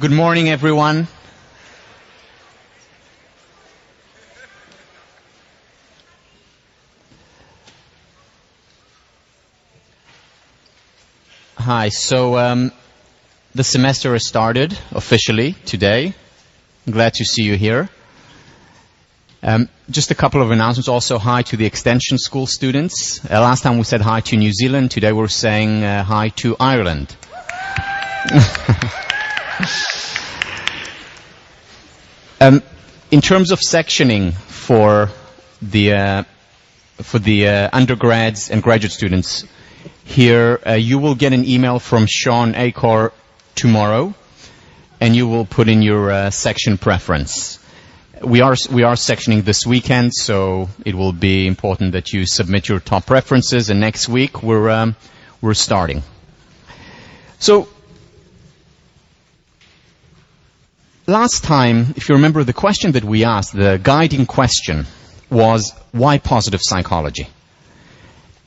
Good morning, everyone. Hi, so the semester has started officially today. I'm glad to see you here. Just a couple of announcements. Also, hi to the extension school students. Last time we said hi to New Zealand. Today we're saying hi to Ireland. In terms of sectioning for the undergrads and graduate students, here you will get an email from Sean Acor tomorrow, and you will put in your section preference. We are sectioning this weekend, so it will be important that you submit your top preferences. And next week we're starting. So last time, if you remember, the question that we asked, the guiding question, was why positive psychology?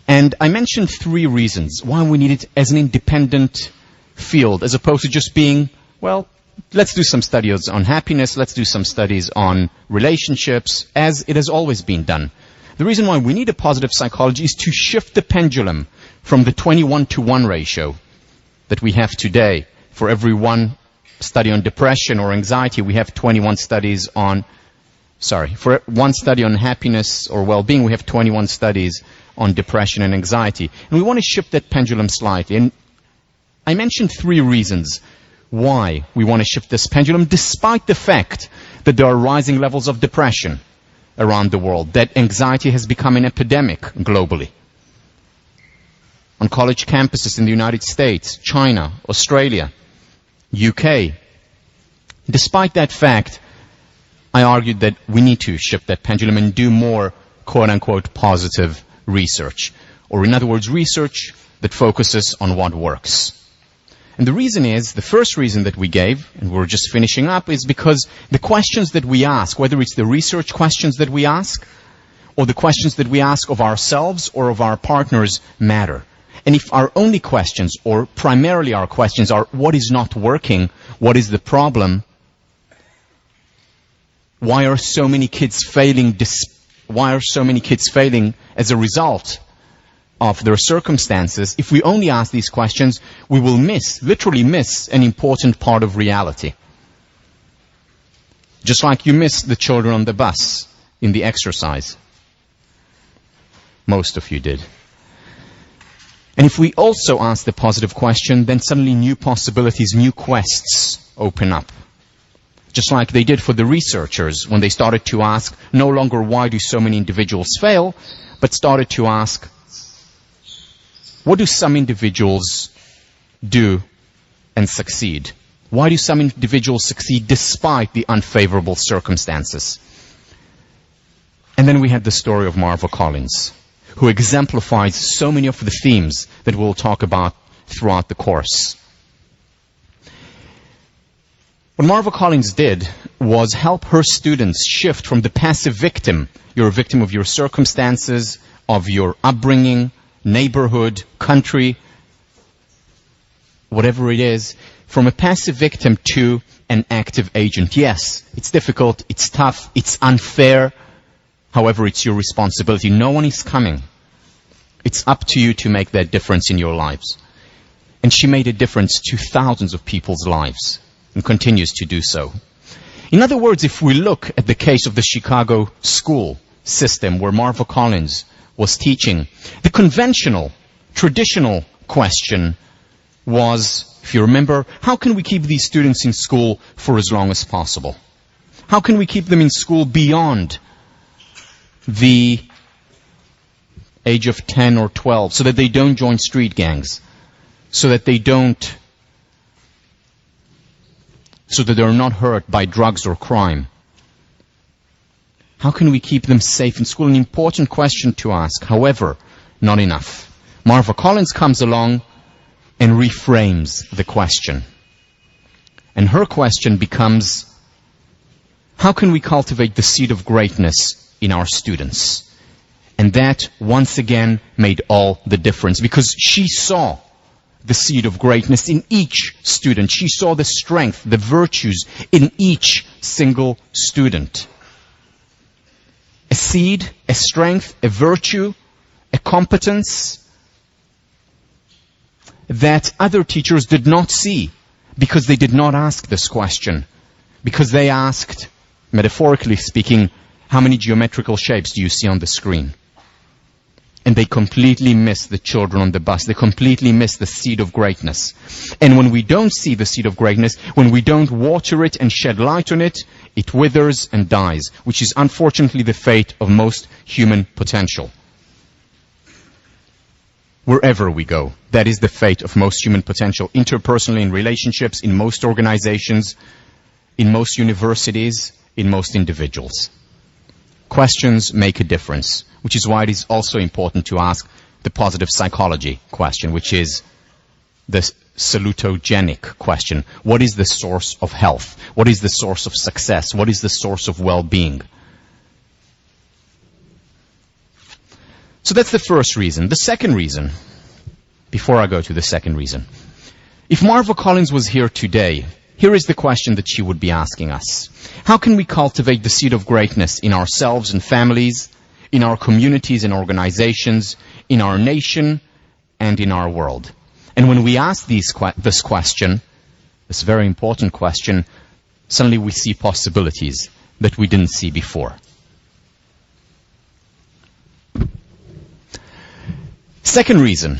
And I mentioned 3 reasons why we need it as an independent field, as opposed to just being, well, let's do some studies on happiness, let's do some studies on relationships, as it has always been done. The reason why we need a positive psychology is to shift the pendulum from the 21-to-1 ratio that we have today. For every one study on depression or anxiety, we have 21 studies on, for one study on happiness or well-being, we have 21 studies on depression and anxiety. And we want to shift that pendulum slightly. And I mentioned 3 reasons why we want to shift this pendulum, despite the fact that there are rising levels of depression around the world, that anxiety has become an epidemic globally. On college campuses in the United States, China, Australia, UK. Despite that fact, I argued that we need to shift that pendulum and do more quote-unquote positive research. Or in other words, research that focuses on what works. And the reason is, the first reason that we gave, and we're just finishing up, is because the questions that we ask, whether it's the research questions that we ask, or the questions that we ask of ourselves or of our partners, matter. And if our only questions, or primarily our questions, are what is not working, what is the problem, why are so many kids failing as a result of their circumstances, if we only ask these questions, we will literally miss an important part of reality. Just like you miss the children on the bus in the exercise. Most of you did. And if we also ask the positive question, then suddenly new possibilities, new quests open up. Just like they did for the researchers when they started to ask no longer why do so many individuals fail, but started to ask what do some individuals do and succeed? Why do some individuals succeed despite the unfavorable circumstances? And then we had the story of Marva Collins, who exemplifies so many of the themes that we'll talk about throughout the course. What Marva Collins did was help her students shift from the passive victim, you're a victim of your circumstances, of your upbringing, neighborhood, country, whatever it is, from a passive victim to an active agent. Yes, it's difficult, it's tough, it's unfair. However, it's your responsibility. No one is coming. It's up to you to make that difference in your lives. And she made a difference to thousands of people's lives and continues to do so. In other words, if we look at the case of the Chicago school system where Marva Collins was teaching, the conventional, traditional question was, if you remember, how can we keep these students in school for as long as possible? How can we keep them in school beyond the age of 10 or 12 so that they don't join street gangs, so that they're not hurt by drugs or crime? How can we keep them safe in school? An important question to ask. However, not enough. Marva Collins comes along and reframes the question. And her question becomes, how can we cultivate the seed of greatness in our students? And that, once again, made all the difference, because she saw the seed of greatness in each student. She saw the strength, the virtues in each single student. A seed, a strength, a virtue, a competence that other teachers did not see because they did not ask this question. Because they asked, metaphorically speaking, how many geometrical shapes do you see on the screen? And they completely miss the children on the bus. They completely miss the seed of greatness. And when we don't see the seed of greatness, when we don't water it and shed light on it, it withers and dies, which is unfortunately the fate of most human potential. Wherever we go, that is the fate of most human potential, interpersonally in relationships, in most organizations, in most universities, in most individuals. Questions make a difference, which is why it is also important to ask the positive psychology question, which is the salutogenic question. What is the source of health? What is the source of success? What is the source of well-being? So that's the first reason. The second reason, before I go to the second reason, if Marva Collins was here today, here is the question that she would be asking us. How can we cultivate the seed of greatness in ourselves and families, in our communities and organizations, in our nation, and in our world? And when we ask this question, this very important question, suddenly we see possibilities that we didn't see before. Second reason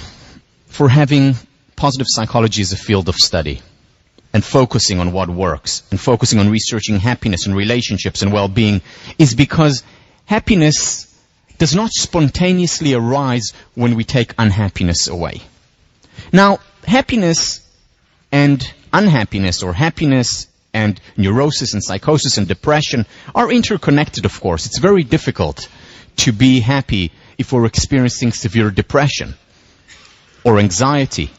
for having positive psychology as a field of study and focusing on what works and focusing on researching happiness and relationships and well-being is because happiness does not spontaneously arise when we take unhappiness away. Now, happiness and unhappiness, or happiness and neurosis and psychosis and depression, are interconnected, of course. It's very difficult to be happy if we're experiencing severe depression or anxiety.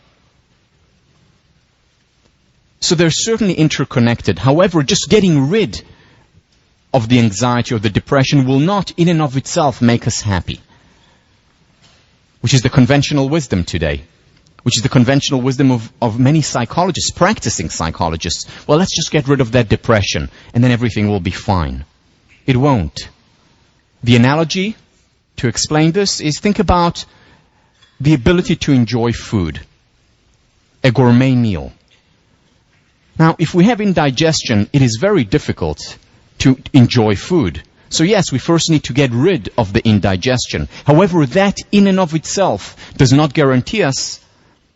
So they're certainly interconnected. However, just getting rid of the anxiety or the depression will not in and of itself make us happy, which is the conventional wisdom today, which is the conventional wisdom of many psychologists, practicing psychologists. Well, let's just get rid of that depression and then everything will be fine. It won't. The analogy to explain this is, think about the ability to enjoy food, a gourmet meal. Now, if we have indigestion, it is very difficult to enjoy food. So yes, we first need to get rid of the indigestion. However, that in and of itself does not guarantee us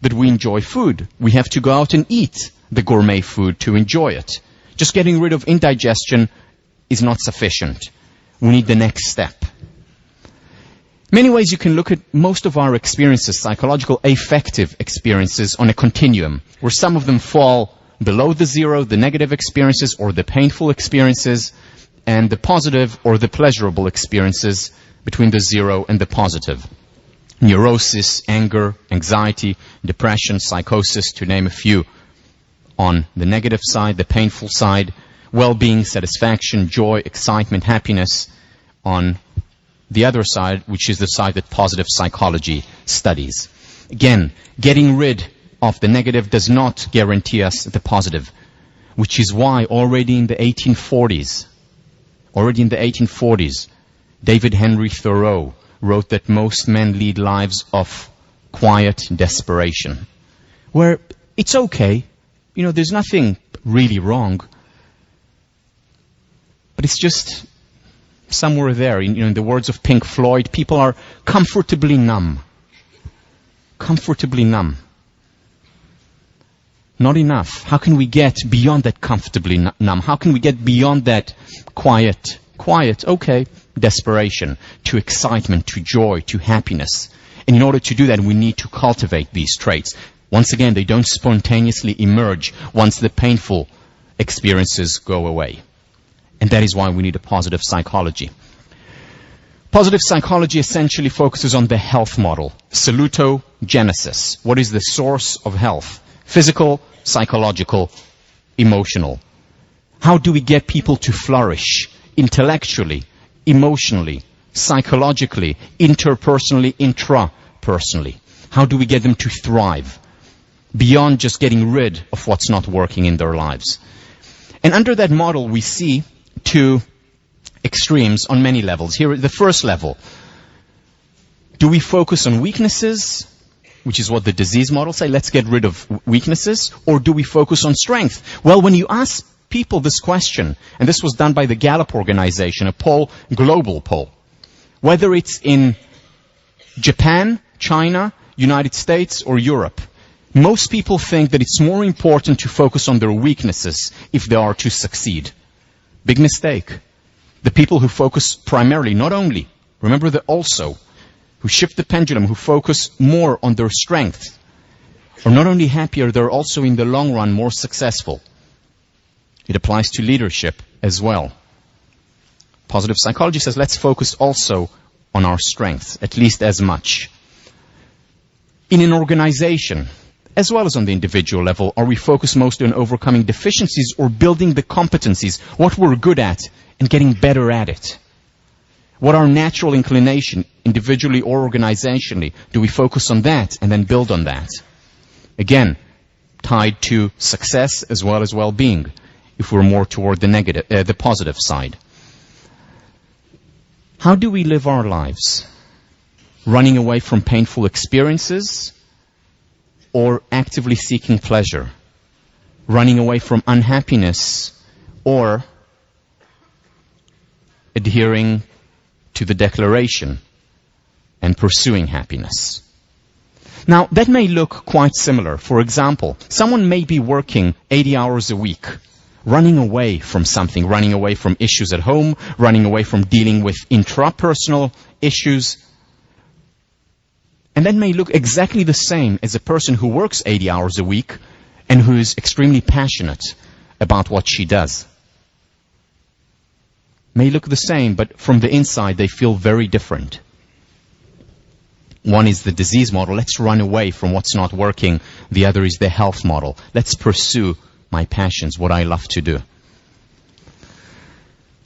that we enjoy food. We have to go out and eat the gourmet food to enjoy it. Just getting rid of indigestion is not sufficient. We need the next step. Many ways you can look at most of our experiences, psychological affective experiences, on a continuum, where some of them fall below the zero, the negative experiences or the painful experiences, and the positive or the pleasurable experiences between the zero and the positive. Neurosis, anger, anxiety, depression, psychosis, to name a few. On the negative side, the painful side, well-being, satisfaction, joy, excitement, happiness. On the other side, which is the side that positive psychology studies. Again, getting rid of the negative does not guarantee us the positive, which is why already in the 1840s, David Henry Thoreau wrote that most men lead lives of quiet desperation, where it's okay, there's nothing really wrong, but it's just somewhere there. In the words of Pink Floyd, people are comfortably numb. Comfortably numb. Not enough. How can we get beyond that comfortably numb? How can we get beyond that quiet, okay, desperation, to excitement, to joy, to happiness? And in order to do that, we need to cultivate these traits. Once again, they don't spontaneously emerge once the painful experiences go away. And that is why we need a positive psychology. Positive psychology essentially focuses on the health model, salutogenesis. What is the source of health? Physical, psychological, emotional. How do we get people to flourish intellectually, emotionally, psychologically, interpersonally, intrapersonally? How do we get them to thrive? beyond just getting rid of what's not working in their lives. And under that model, we see two extremes on many levels. Here, the first level. Do we focus on weaknesses, which is what the disease model say, let's get rid of weaknesses, or do we focus on strength? Well, when you ask people this question, and this was done by the Gallup organization, a poll, global poll, whether it's in Japan, China, United States, or Europe, most people think that it's more important to focus on their weaknesses if they are to succeed. Big mistake. The people who focus primarily, not only, remember the also, who shift the pendulum, who focus more on their strengths, are not only happier, they're also in the long run more successful. It applies to leadership as well. Positive psychology says let's focus also on our strengths, at least as much. In an organization, as well as on the individual level, are we focused mostly on overcoming deficiencies or building the competencies, what we're good at, and getting better at it? What our natural inclination, individually or organizationally, do we focus on that and then build on that? Again, tied to success as well as well-being, if we're more toward the positive side. How do we live our lives? Running away from painful experiences or actively seeking pleasure? Running away from unhappiness or adhering to the declaration and pursuing happiness? Now, that may look quite similar. For example, someone may be working 80 hours a week, running away from something, running away from issues at home, running away from dealing with intrapersonal issues. And that may look exactly the same as a person who works 80 hours a week and who is extremely passionate about what she does. May look the same, but from the inside they feel very different. One is the disease model. Let's run away from what's not working. The other is the health model. Let's pursue my passions, what I love to do.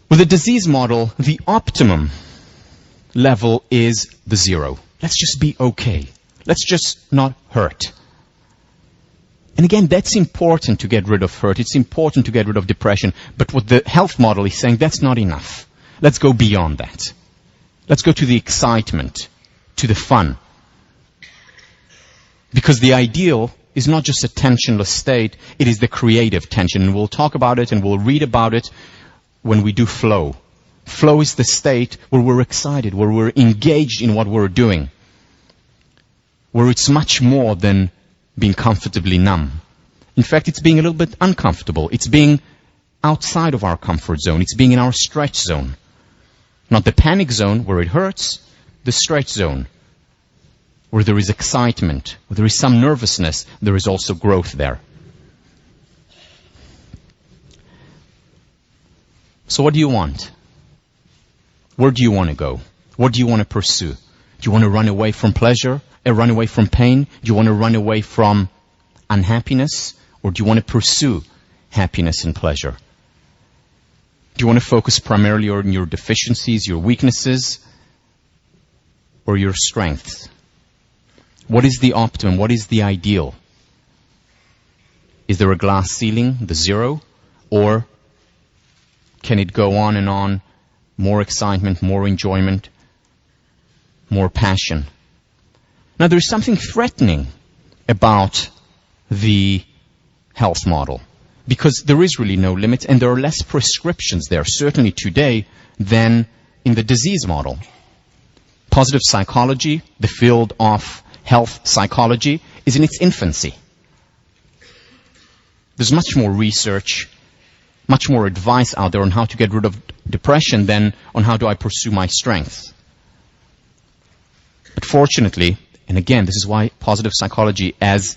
With the disease model, the optimum level is the zero. Let's just be okay. Let's just not hurt. And again, that's important to get rid of hurt. It's important to get rid of depression. But what the health model is saying, that's not enough. Let's go beyond that. Let's go to the excitement, to the fun. Because the ideal is not just a tensionless state, it is the creative tension. And we'll talk about it and we'll read about it when we do flow. Flow is the state where we're excited, where we're engaged in what we're doing, where it's much more than being comfortably numb. In fact, it's being a little bit uncomfortable. It's being outside of our comfort zone. It's being in our stretch zone. Not the panic zone where it hurts, the stretch zone where there is excitement, where there is some nervousness, there is also growth there. So what do you want? Where do you want to go? What do you want to pursue? Do you want to run away from pleasure? Run away from pain? Do you want to run away from unhappiness? Or do you want to pursue happiness and pleasure? Do you want to focus primarily on your deficiencies, your weaknesses, or your strengths? What is the optimum? What is the ideal? Is there a glass ceiling, the zero? Or can it go on and on? More excitement, more enjoyment, more passion. Now, there is something threatening about the health model because there is really no limit and there are less prescriptions there, certainly today, than in the disease model. Positive psychology, the field of health psychology, is in its infancy. There's much more research, much more advice out there on how to get rid of depression than on how do I pursue my strengths. But fortunately, and again, this is why positive psychology as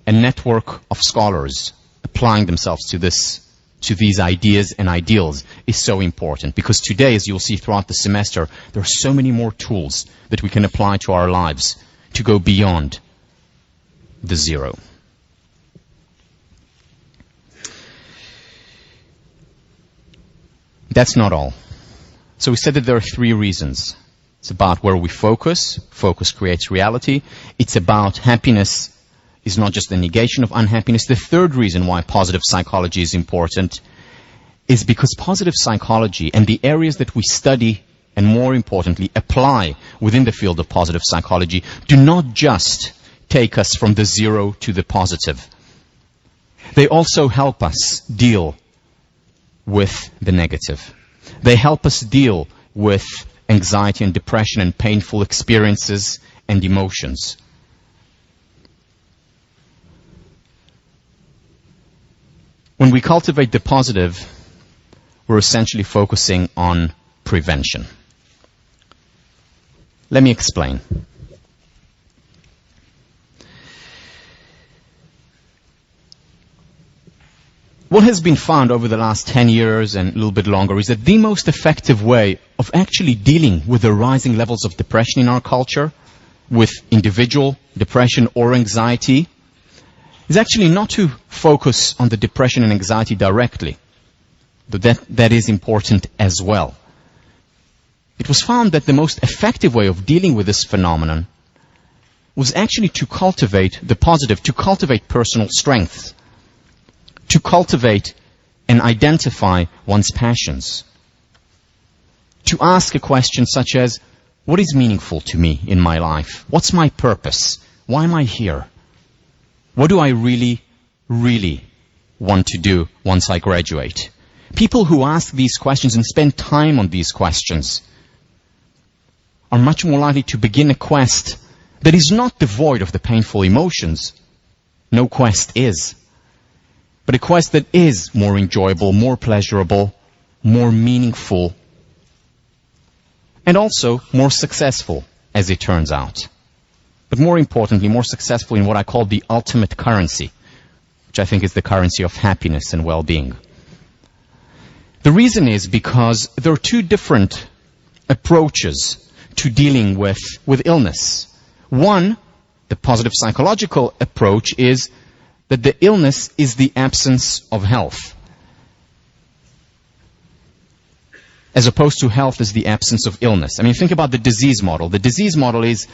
a network of scholars applying themselves to these ideas and ideals is so important. Because today, as you'll see throughout the semester, there are so many more tools that we can apply to our lives to go beyond the zero. That's not all. So we said that there are three reasons. It's about where we focus. Focus creates reality. It's about happiness is not just the negation of unhappiness. The third reason why positive psychology is important is because positive psychology and the areas that we study and, more importantly, apply within the field of positive psychology do not just take us from the zero to the positive. They also help us deal with the negative. They help us deal with anxiety and depression and painful experiences and emotions. When we cultivate the positive, we're essentially focusing on prevention. Let me explain. What has been found over the last 10 years and a little bit longer is that the most effective way of actually dealing with the rising levels of depression in our culture, with individual depression or anxiety, is actually not to focus on the depression and anxiety directly, but that is important as well. It was found that the most effective way of dealing with this phenomenon was actually to cultivate the positive, to cultivate personal strength, to cultivate and identify one's passions, to ask a question such as, what is meaningful to me in my life? What's my purpose? Why am I here? What do I really, really want to do once I graduate? People who ask these questions and spend time on these questions are much more likely to begin a quest that is not devoid of the painful emotions. No quest is. But a quest that is more enjoyable, more pleasurable, more meaningful, and also more successful, as it turns out. But more importantly, more successful in what I call the ultimate currency, which I think is the currency of happiness and well-being. The reason is because there are two different approaches to dealing with illness. One, the positive psychological approach, is that the illness is the absence of health, as opposed to health is the absence of illness. I mean, think about the disease model. The disease model is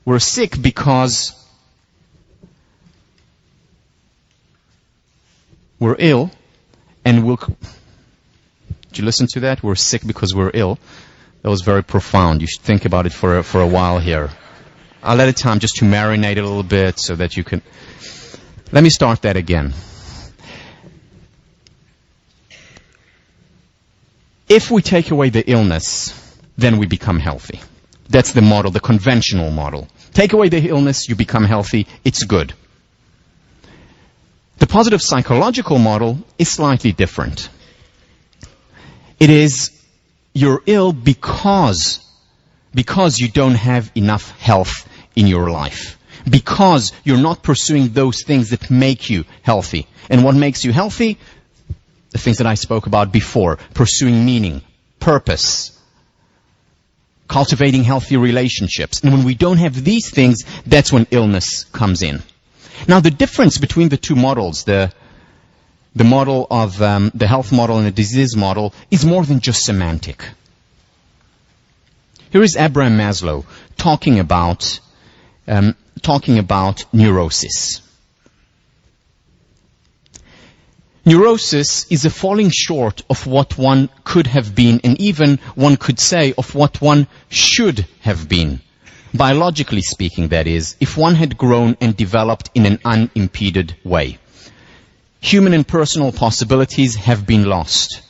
we're sick because we're ill, and we'll... Did you listen to that? We're sick because we're ill. That was very profound. You should think about it for a while here. I'll let it time just to marinate a little bit so that you can... Let me start that again. If we take away the illness, then we become healthy. That's the model, the conventional model. Take away the illness, you become healthy, it's good. The positive psychological model is slightly different. It is you're ill because you don't have enough health in your life. Because you're not pursuing those things that make you healthy. And what makes you healthy? The things that I spoke about before. Pursuing meaning, purpose, cultivating healthy relationships. And when we don't have these things, that's when illness comes in. Now, the difference between the two models, the model of the health model and the disease model, is more than just semantic. Here is Abraham Maslow talking about neurosis. Neurosis is a falling short of what one could have been, and even one could say of what one should have been. Biologically speaking, that is, if one had grown and developed in an unimpeded way. Human and personal possibilities have been lost.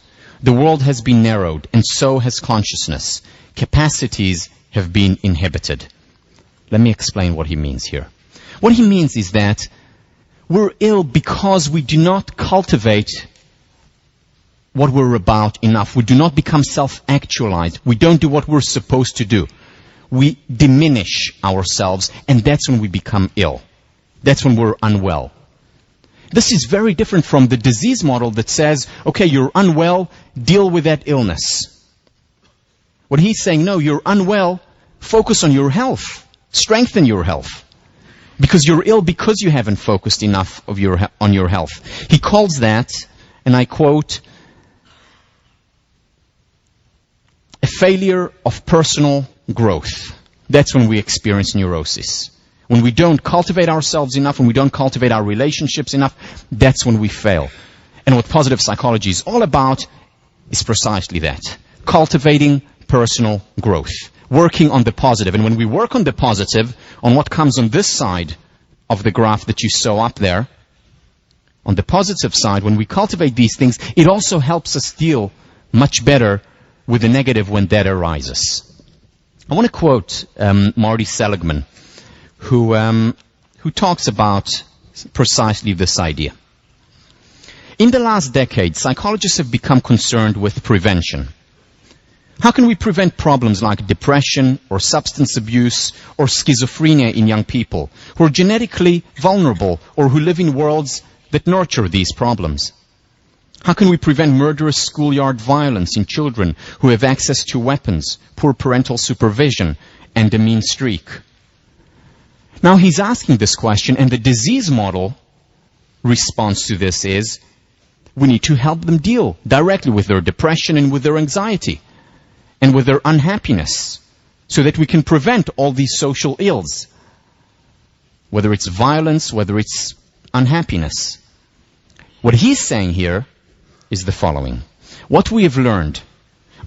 The world has been narrowed, and so has consciousness. Capacities have been inhibited. Let me explain what he means here. What he means is that we're ill because we do not cultivate what we're about enough. We do not become self-actualized. We don't do what we're supposed to do. We diminish ourselves, and that's when we become ill. That's when we're unwell. This is very different from the disease model that says, okay, you're unwell, deal with that illness. What he's saying, no, you're unwell, focus on your health, strengthen your health. Because you're ill because you haven't focused enough on your health. He calls that, and I quote, a failure of personal growth. That's when we experience neurosis. When we don't cultivate ourselves enough, when we don't cultivate our relationships enough, that's when we fail. And what positive psychology is all about is precisely that. Cultivating personal growth. Working on the positive. And when we work on the positive, on what comes on this side of the graph that you saw up there, on the positive side, when we cultivate these things, it also helps us deal much better with the negative when that arises. I want to quote Marty Seligman, who talks about precisely this idea. In the last decade, psychologists have become concerned with prevention. How can we prevent problems like depression or substance abuse or schizophrenia in young people who are genetically vulnerable or who live in worlds that nurture these problems? How can we prevent murderous schoolyard violence in children who have access to weapons, poor parental supervision, and a mean streak? Now he's asking this question, and the disease model response to this is, we need to help them deal directly with their depression and with their anxiety and with their unhappiness so that we can prevent all these social ills, whether it's violence, whether it's unhappiness. What he's saying here is the following. What we have learned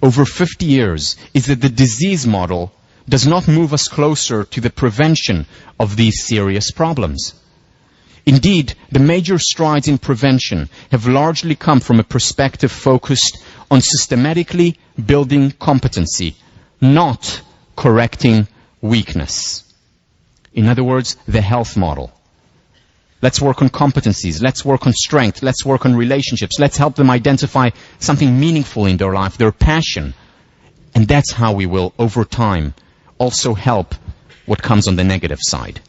over 50 years is that the disease model does not move us closer to the prevention of these serious problems. Indeed, the major strides in prevention have largely come from a perspective focused on systematically building competency, not correcting weakness. In other words, the health model. Let's work on competencies. Let's work on strength. Let's work on relationships. Let's help them identify something meaningful in their life, their passion. And that's how we will, over time, also help what comes on the negative side.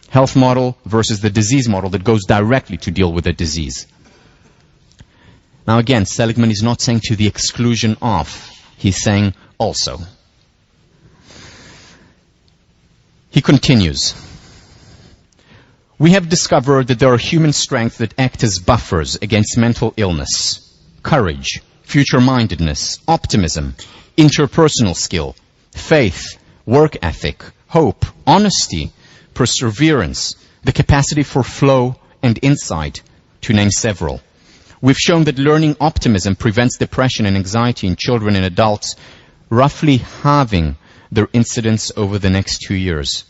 Health model versus the disease model that goes directly to deal with the disease. Now again, Seligman is not saying to the exclusion of. He's saying also. He continues. We have discovered that there are human strengths that act as buffers against mental illness. Courage, future-mindedness, optimism, interpersonal skill, faith, work ethic, hope, honesty, perseverance, the capacity for flow and insight, to name several. We've shown that learning optimism prevents depression and anxiety in children and adults, roughly halving their incidence over the next 2 years.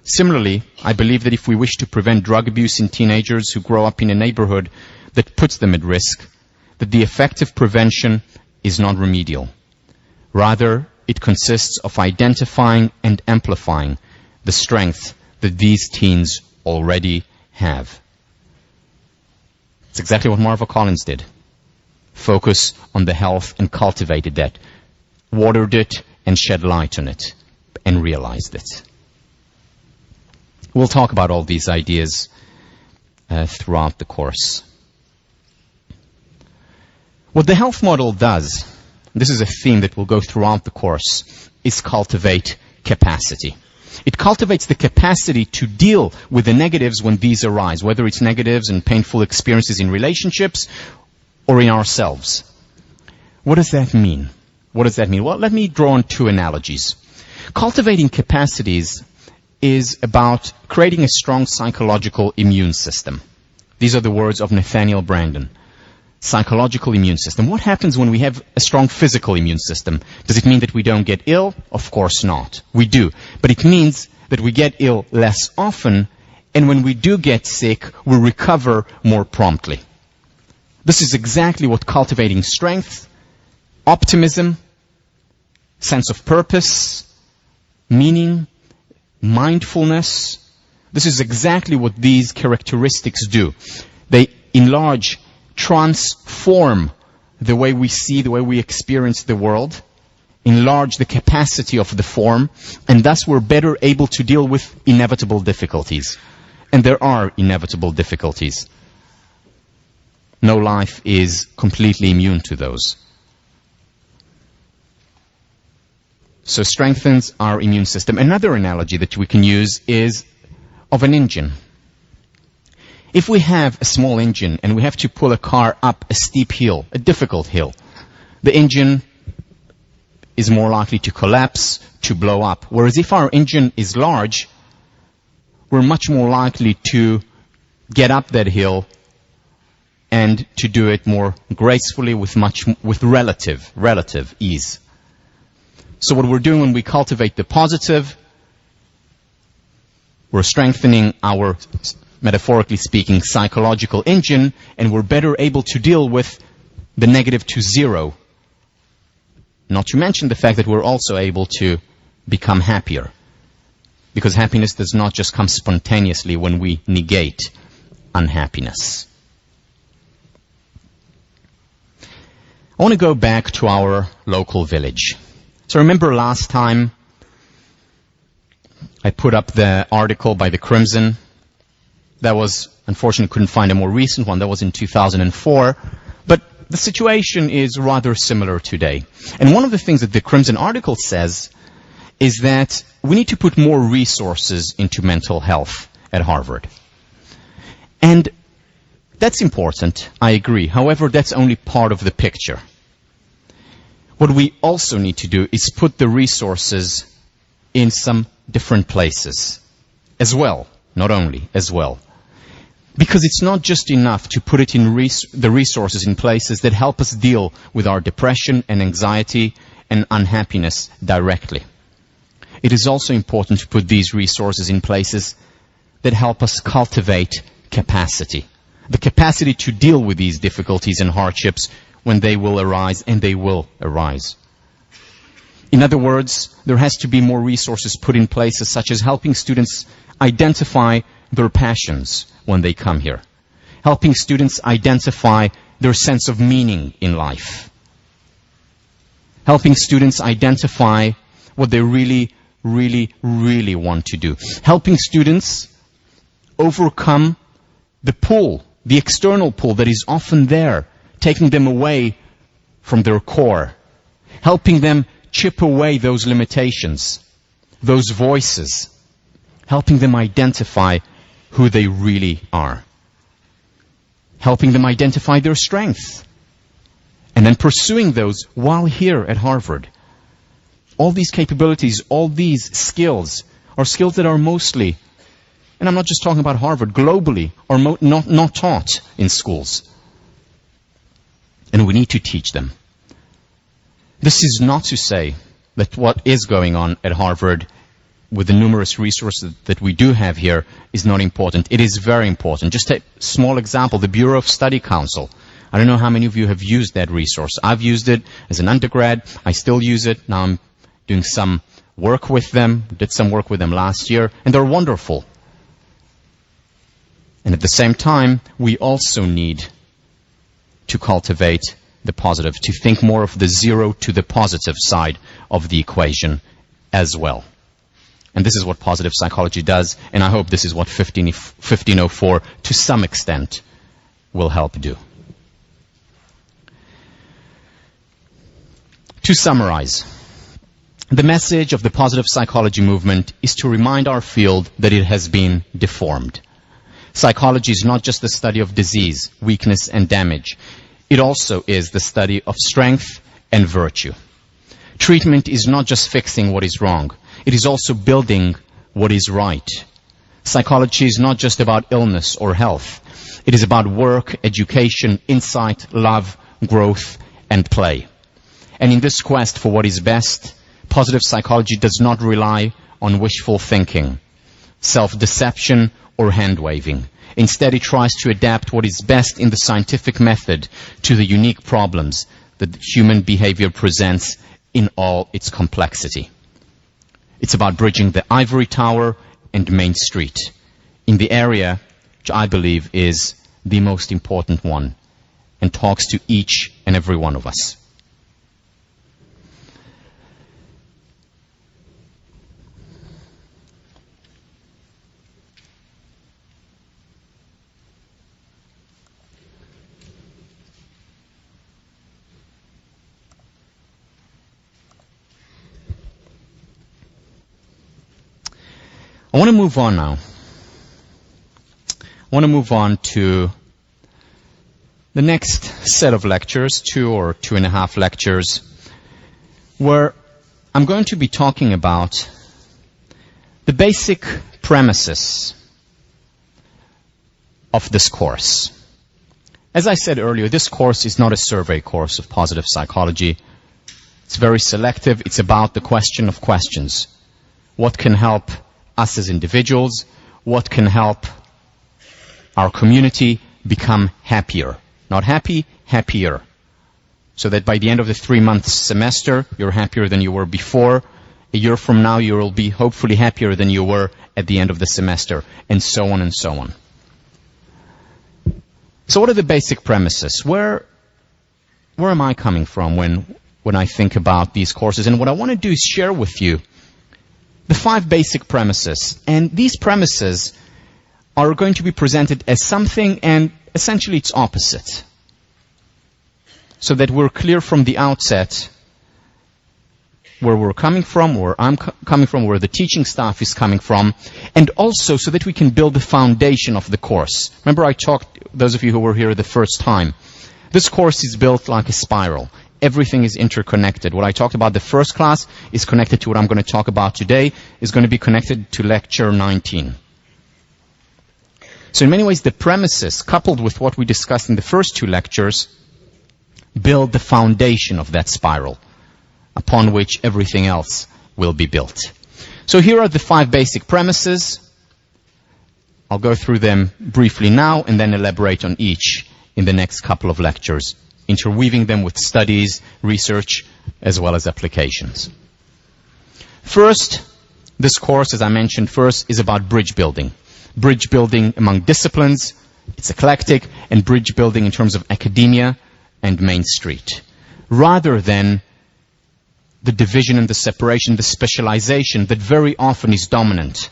Similarly, I believe that if we wish to prevent drug abuse in teenagers who grow up in a neighborhood that puts them at risk, that the effective prevention is not remedial. Rather, it consists of identifying and amplifying the strength that these teens already have. It's exactly what Marva Collins did. Focus on the health and cultivated that. Watered it and shed light on it and realized it. We'll talk about all these ideas throughout the course. What the health model does, this is a theme that will go throughout the course, is cultivate capacity. It cultivates the capacity to deal with the negatives when these arise, whether it's negatives and painful experiences in relationships or in ourselves. What does that mean? What does that mean? Well, let me draw on two analogies. Cultivating capacities is about creating a strong psychological immune system. These are the words of Nathaniel Branden. Psychological immune system. What happens when we have a strong physical immune system? Does it mean that we don't get ill? Of course not. We do. But it means that we get ill less often, and when we do get sick, we recover more promptly. This is exactly what cultivating strength, optimism, sense of purpose, meaning, mindfulness, this is exactly what these characteristics do. They enlarge, transform the way we see, the way we experience the world, enlarge the capacity of the form, and thus we're better able to deal with inevitable difficulties. And there are inevitable difficulties. No life is completely immune to those. So strengthens our immune system. Another analogy that we can use is of an engine. If we have a small engine and we have to pull a car up a steep hill, a difficult hill, the engine is more likely to collapse, to blow up. Whereas if our engine is large, we're much more likely to get up that hill and to do it more gracefully with relative ease. So what we're doing when we cultivate the positive, we're strengthening our, metaphorically speaking, psychological engine, and we're better able to deal with the negative to zero. Not to mention the fact that we're also able to become happier. Because happiness does not just come spontaneously when we negate unhappiness. I want to go back to our local village. So remember last time I put up the article by the Crimson. That was, unfortunately, couldn't find a more recent one. That was in 2004. But the situation is rather similar today. And one of the things that the Crimson article says is that we need to put more resources into mental health at Harvard. And that's important, I agree. However, that's only part of the picture. What we also need to do is put the resources in some different places as well, not only, as well. Because it's not just enough to put it in the resources in places that help us deal with our depression and anxiety and unhappiness directly. It is also important to put these resources in places that help us cultivate capacity. The capacity to deal with these difficulties and hardships when they will arise, and they will arise. In other words, there has to be more resources put in places such as helping students identify their passions when they come here, helping students identify their sense of meaning in life, helping students identify what they really want to do, helping students overcome the pull, the external pull that is often there, taking them away from their core, helping them chip away those limitations, those voices, helping them identify who they really are, helping them identify their strengths, and then pursuing those while here at Harvard. All these capabilities, all these skills are skills that are mostly, and I'm not just talking about Harvard, globally, are not taught in schools. And we need to teach them. This is not to say that what is going on at Harvard with the numerous resources that we do have here is not important. It is very important. Just a small example, the Bureau of Study Council. I don't know how many of you have used that resource. I've used it as an undergrad. I still use it. Now I'm doing some work with them. Did some work with them last year, and they're wonderful. And at the same time, we also need to cultivate the positive, to think more of the zero to the positive side of the equation as well. And this is what positive psychology does, and I hope this is what 1504 to some extent will help do. To summarize, the message of the positive psychology movement is to remind our field that it has been deformed. Psychology is not just the study of disease, weakness, and damage. It also is the study of strength and virtue. Treatment is not just fixing what is wrong. It is also building what is right. Psychology is not just about illness or health. It is about work, education, insight, love, growth, and play. And in this quest for what is best, positive psychology does not rely on wishful thinking, self-deception, or hand-waving. Instead, it tries to adapt what is best in the scientific method to the unique problems that human behavior presents in all its complexity. It's about bridging the ivory tower and Main Street in the area which I believe is the most important one and talks to each and every one of us. I want to move on now. I want to move on to the next set of lectures, 2 or 2.5 lectures, where I'm going to be talking about the basic premises of this course. As I said earlier, this course is not a survey course of positive psychology. It's very selective. It's about the question of questions. What can help us as individuals? What can help our community become happier? Not happy, happier. So that by the end of the 3-month semester, you're happier than you were before. A year from now, you will be hopefully happier than you were at the end of the semester, and so on and so on. So what are the basic premises? Where am I coming from when I think about these courses? And what I want to do is share with you the 5 basic premises. And these premises are going to be presented as something, and essentially it's opposite. So that we're clear from the outset where we're coming from, where I'm coming from, where the teaching staff is coming from, and also so that we can build the foundation of the course. Remember I talked, those of you who were here the first time, this course is built like a spiral. Everything is interconnected. What I talked about the first class is connected to what I'm going to talk about today, is going to be connected to lecture 19. So in many ways, the premises, coupled with what we discussed in the first 2 lectures, build the foundation of that spiral, upon which everything else will be built. So here are the 5 basic premises. I'll go through them briefly now and then elaborate on each in the next couple of lectures, interweaving them with studies, research, as well as applications. First, this course, as I mentioned first, is about bridge building. Bridge building among disciplines, it's eclectic, and bridge building in terms of academia and Main Street, rather than the division and the separation, the specialization that very often is dominant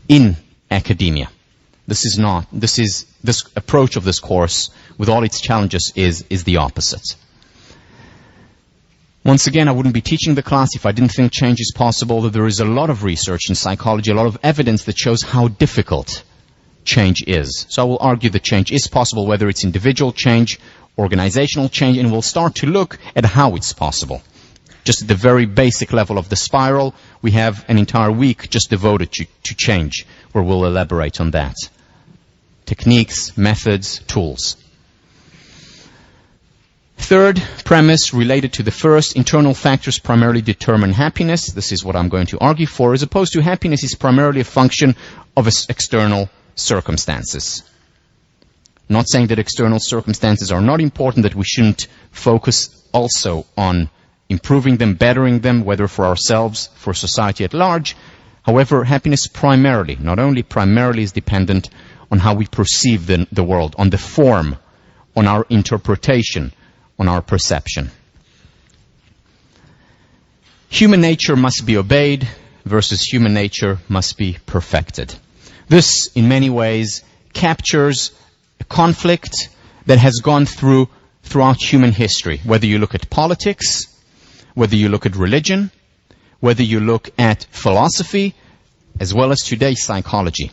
in academia. This approach of this course, with all its challenges, is the opposite. Once again, I wouldn't be teaching the class if I didn't think change is possible, that there is a lot of research in psychology, a lot of evidence that shows how difficult change is. So I will argue that change is possible, whether it's individual change, organizational change, and we'll start to look at how it's possible. Just at the very basic level of the spiral, we have an entire week just devoted to change, where we'll elaborate on that. Techniques, methods, tools. Third premise, related to the first, internal factors primarily determine happiness. This is what I'm going to argue for, as opposed to happiness is primarily a function of external circumstances. Not saying that external circumstances are not important, that we shouldn't focus also on improving them, bettering them, whether for ourselves, for society at large. However, happiness primarily, not only primarily, is dependent on how we perceive the world, on the form, on our interpretation, on our perception. Human nature must be obeyed versus human nature must be perfected. This, in many ways, captures a conflict that has gone throughout human history, whether you look at politics, whether you look at religion, whether you look at philosophy, as well as today's psychology.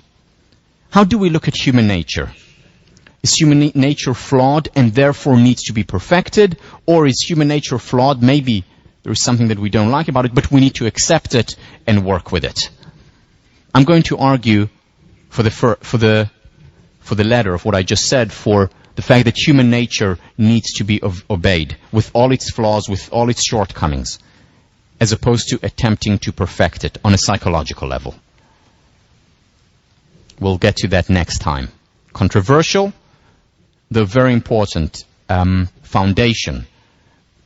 How do we look at human nature? Is human nature flawed and therefore needs to be perfected? Or is human nature flawed? Maybe there is something that we don't like about it, but we need to accept it and work with it. I'm going to argue for the latter of what I just said, for the fact that human nature needs to be obeyed with all its flaws, with all its shortcomings, as opposed to attempting to perfect it on a psychological level. We'll get to that next time. Controversial, though very important foundation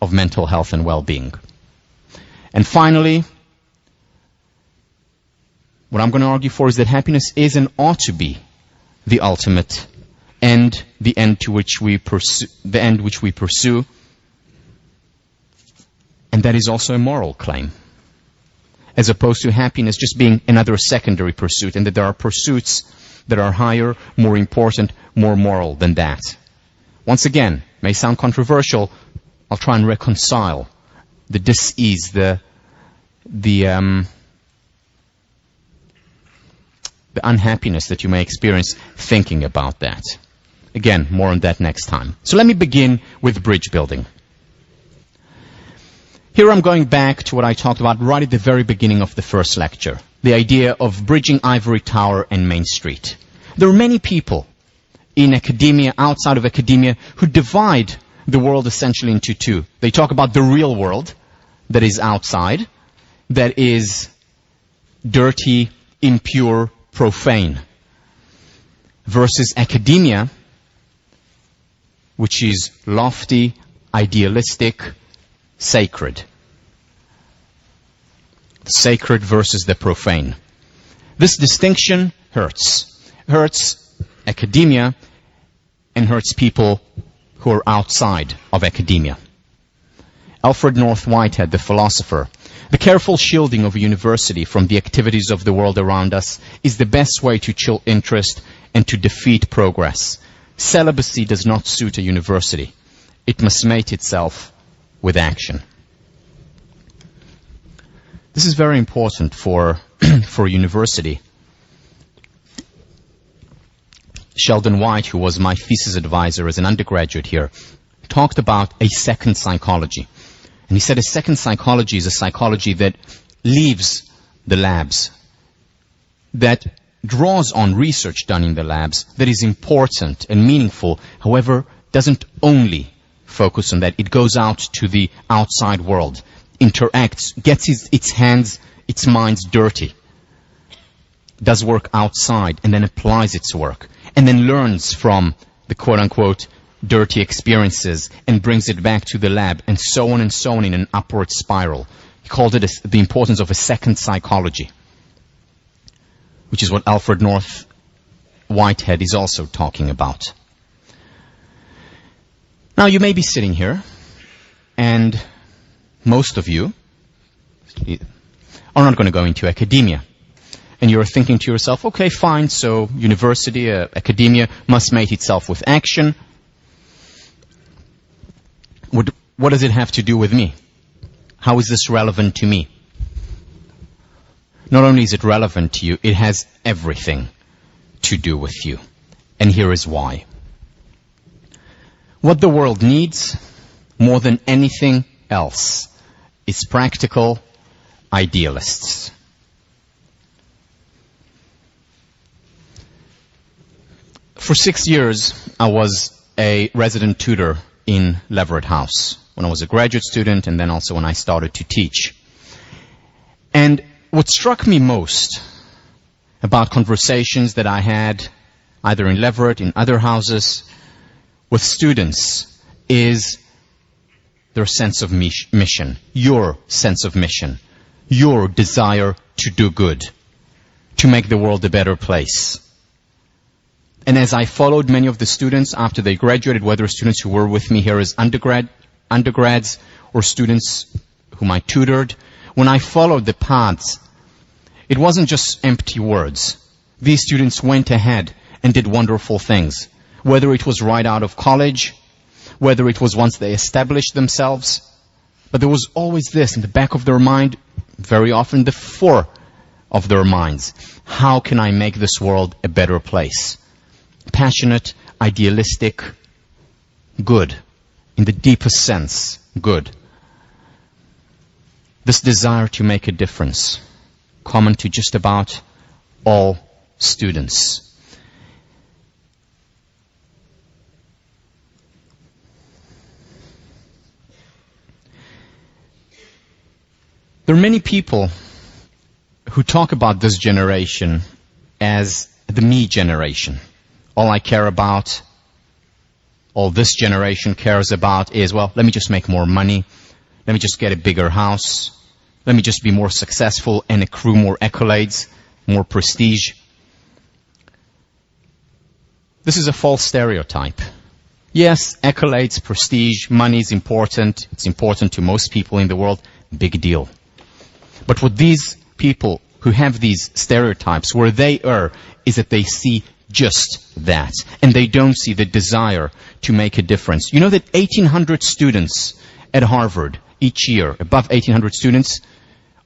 of mental health and well-being. And finally, what I'm going to argue for is that happiness is and ought to be the ultimate end, the end which we pursue, and that is also a moral claim, as opposed to happiness just being another secondary pursuit, and that there are pursuits that are higher, more important, more moral than that. Once again, may sound controversial, I'll try and reconcile the dis-ease, the unhappiness that you may experience thinking about that. Again, more on that next time. So let me begin with bridge building. Here I'm going back to what I talked about right at the very beginning of the first lecture. the idea of bridging Ivory Tower and Main Street. There are many people in academia, outside of academia, who divide the world essentially into two. They talk about the real world that is outside, that is dirty, impure, profane, versus academia, which is lofty, idealistic, sacred. The sacred versus the profane. This distinction hurts. Hurts academia and hurts people who are outside of academia. Alfred North Whitehead, the philosopher, the careful shielding of a university from the activities of the world around us is the best way to chill interest and to defeat progress. Celibacy does not suit a university. It must mate itself with action. This is very important for a university. Sheldon White, who was my thesis advisor as an undergraduate here, talked about a second psychology. And he said a second psychology is a psychology that leaves the labs, that draws on research done in the labs, that is important and meaningful, however, doesn't only focus on that. It goes out to the outside world, interacts, gets its hands, its minds dirty, does work outside, and then applies its work, and then learns from the quote-unquote dirty experiences and brings it back to the lab, and so on in an upward spiral. He called it the importance of a second psychology, which is what Alfred North Whitehead is also talking about. Now, you may be sitting here, and most of you are not going to go into academia. And you're thinking to yourself, okay, fine, so university, academia must mate itself with action. What does it have to do with me? How is this relevant to me? Not only is it relevant to you, it has everything to do with you. And here is why. What the world needs, more than anything else, is practical idealists. For 6 years, I was a resident tutor in Leverett House when I was a graduate student, and then also when I started to teach. And what struck me most about conversations that I had either in Leverett, in other houses, with students, is their sense of mission, your sense of mission, your desire to do good, to make the world a better place. And as I followed many of the students after they graduated, whether students who were with me here as undergrads or students whom I tutored, when I followed the paths, it wasn't just empty words. These students went ahead and did wonderful things, whether it was right out of college, whether it was once they established themselves. But there was always this in the back of their mind, very often the fore of their minds. How can I make this world a better place? Passionate, idealistic, good. In the deepest sense, good. This desire to make a difference, common to just about all students. There are many people who talk about this generation as the me generation. All I care about, all this generation cares about is, well, let me just make more money. Let me just get a bigger house. Let me just be more successful and accrue more accolades, more prestige. This is a false stereotype. Yes, accolades, prestige, money is important. It's important to most people in the world. Big deal. But what these people who have these stereotypes, where they err, is that they see just that. And they don't see the desire to make a difference. You know that 1,800 students at Harvard each year, above 1,800 students,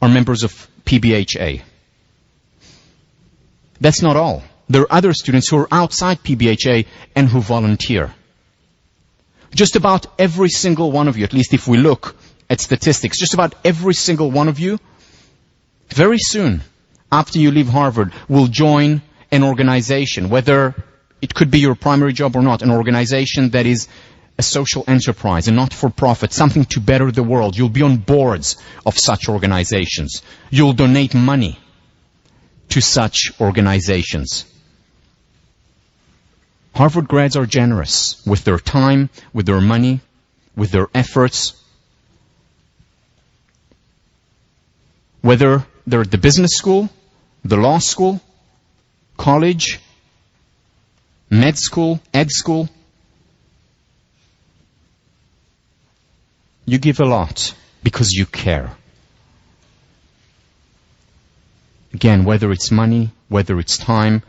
are members of PBHA. That's not all. There are other students who are outside PBHA and who volunteer. Just about every single one of you, at least if we look at statistics, just about every single one of you, very soon after you leave Harvard will join an organization, whether it could be your primary job or not, an organization that is a social enterprise, a not-for-profit, something to better the world. You'll be on boards of such organizations. You'll donate money to such organizations. Harvard grads are generous with their time, with their money, with their efforts. Whether they're at the business school, the law school, college, med school, ed school, you give a lot because you care. Again, whether it's money, whether it's time,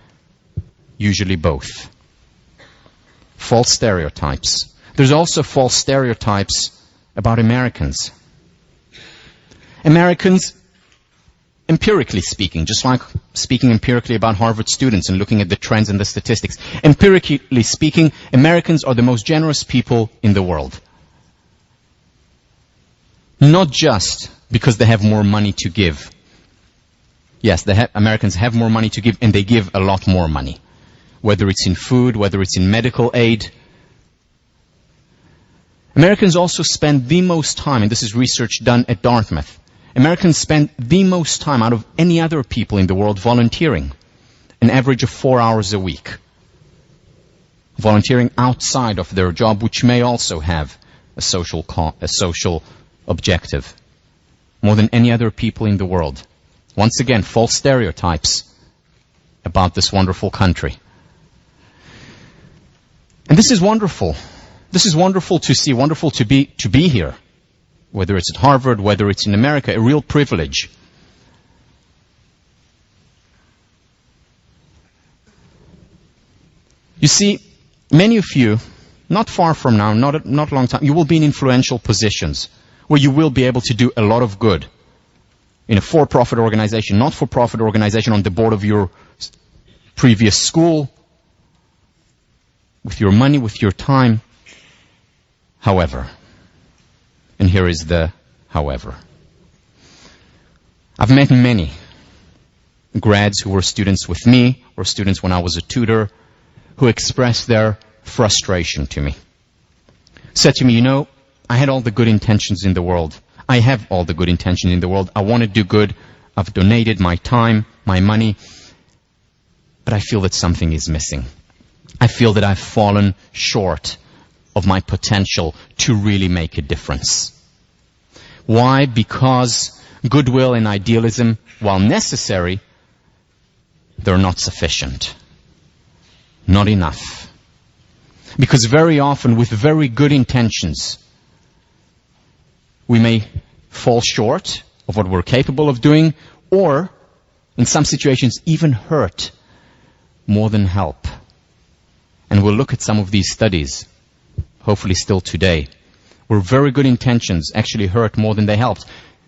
usually both. False stereotypes. There's also false stereotypes about Americans. Americans, empirically speaking, just like speaking empirically about Harvard students and looking at the trends and the statistics, empirically speaking, Americans are the most generous people in the world. Not just because they have more money to give. Yes, Americans have more money to give, and they give a lot more money. Whether it's in food, whether it's in medical aid. Americans also spend the most time, and this is research done at Dartmouth, Americans spend the most time out of any other people in the world volunteering, an average of 4 hours a week. Volunteering outside of their job, which may also have a social objective. More than any other people in the world. Once again, false stereotypes about this wonderful country. And this is wonderful. This is wonderful to see, wonderful to be here. Whether it's at Harvard, whether it's in America, a real privilege. You see, many of you, not far from now, not a long time, you will be in influential positions where you will be able to do a lot of good in a for-profit organization, not-for-profit organization, on the board of your previous school, with your money, with your time. However, and here is the however. I've met many grads who were students with me, or students when I was a tutor, who expressed their frustration to me. Said to me, you know, I had all the good intentions in the world. I have all the good intentions in the world. I want to do good. I've donated my time, my money, but I feel that something is missing. I feel that I've fallen short of my potential to really make a difference. Why? Because goodwill and idealism, while necessary, they're not sufficient. Not enough. Because very often, with very good intentions, we may fall short of what we're capable of doing, or, in some situations, even hurt more than help. And we'll look at some of these studies, hopefully still today, where very good intentions actually hurt more than they helped.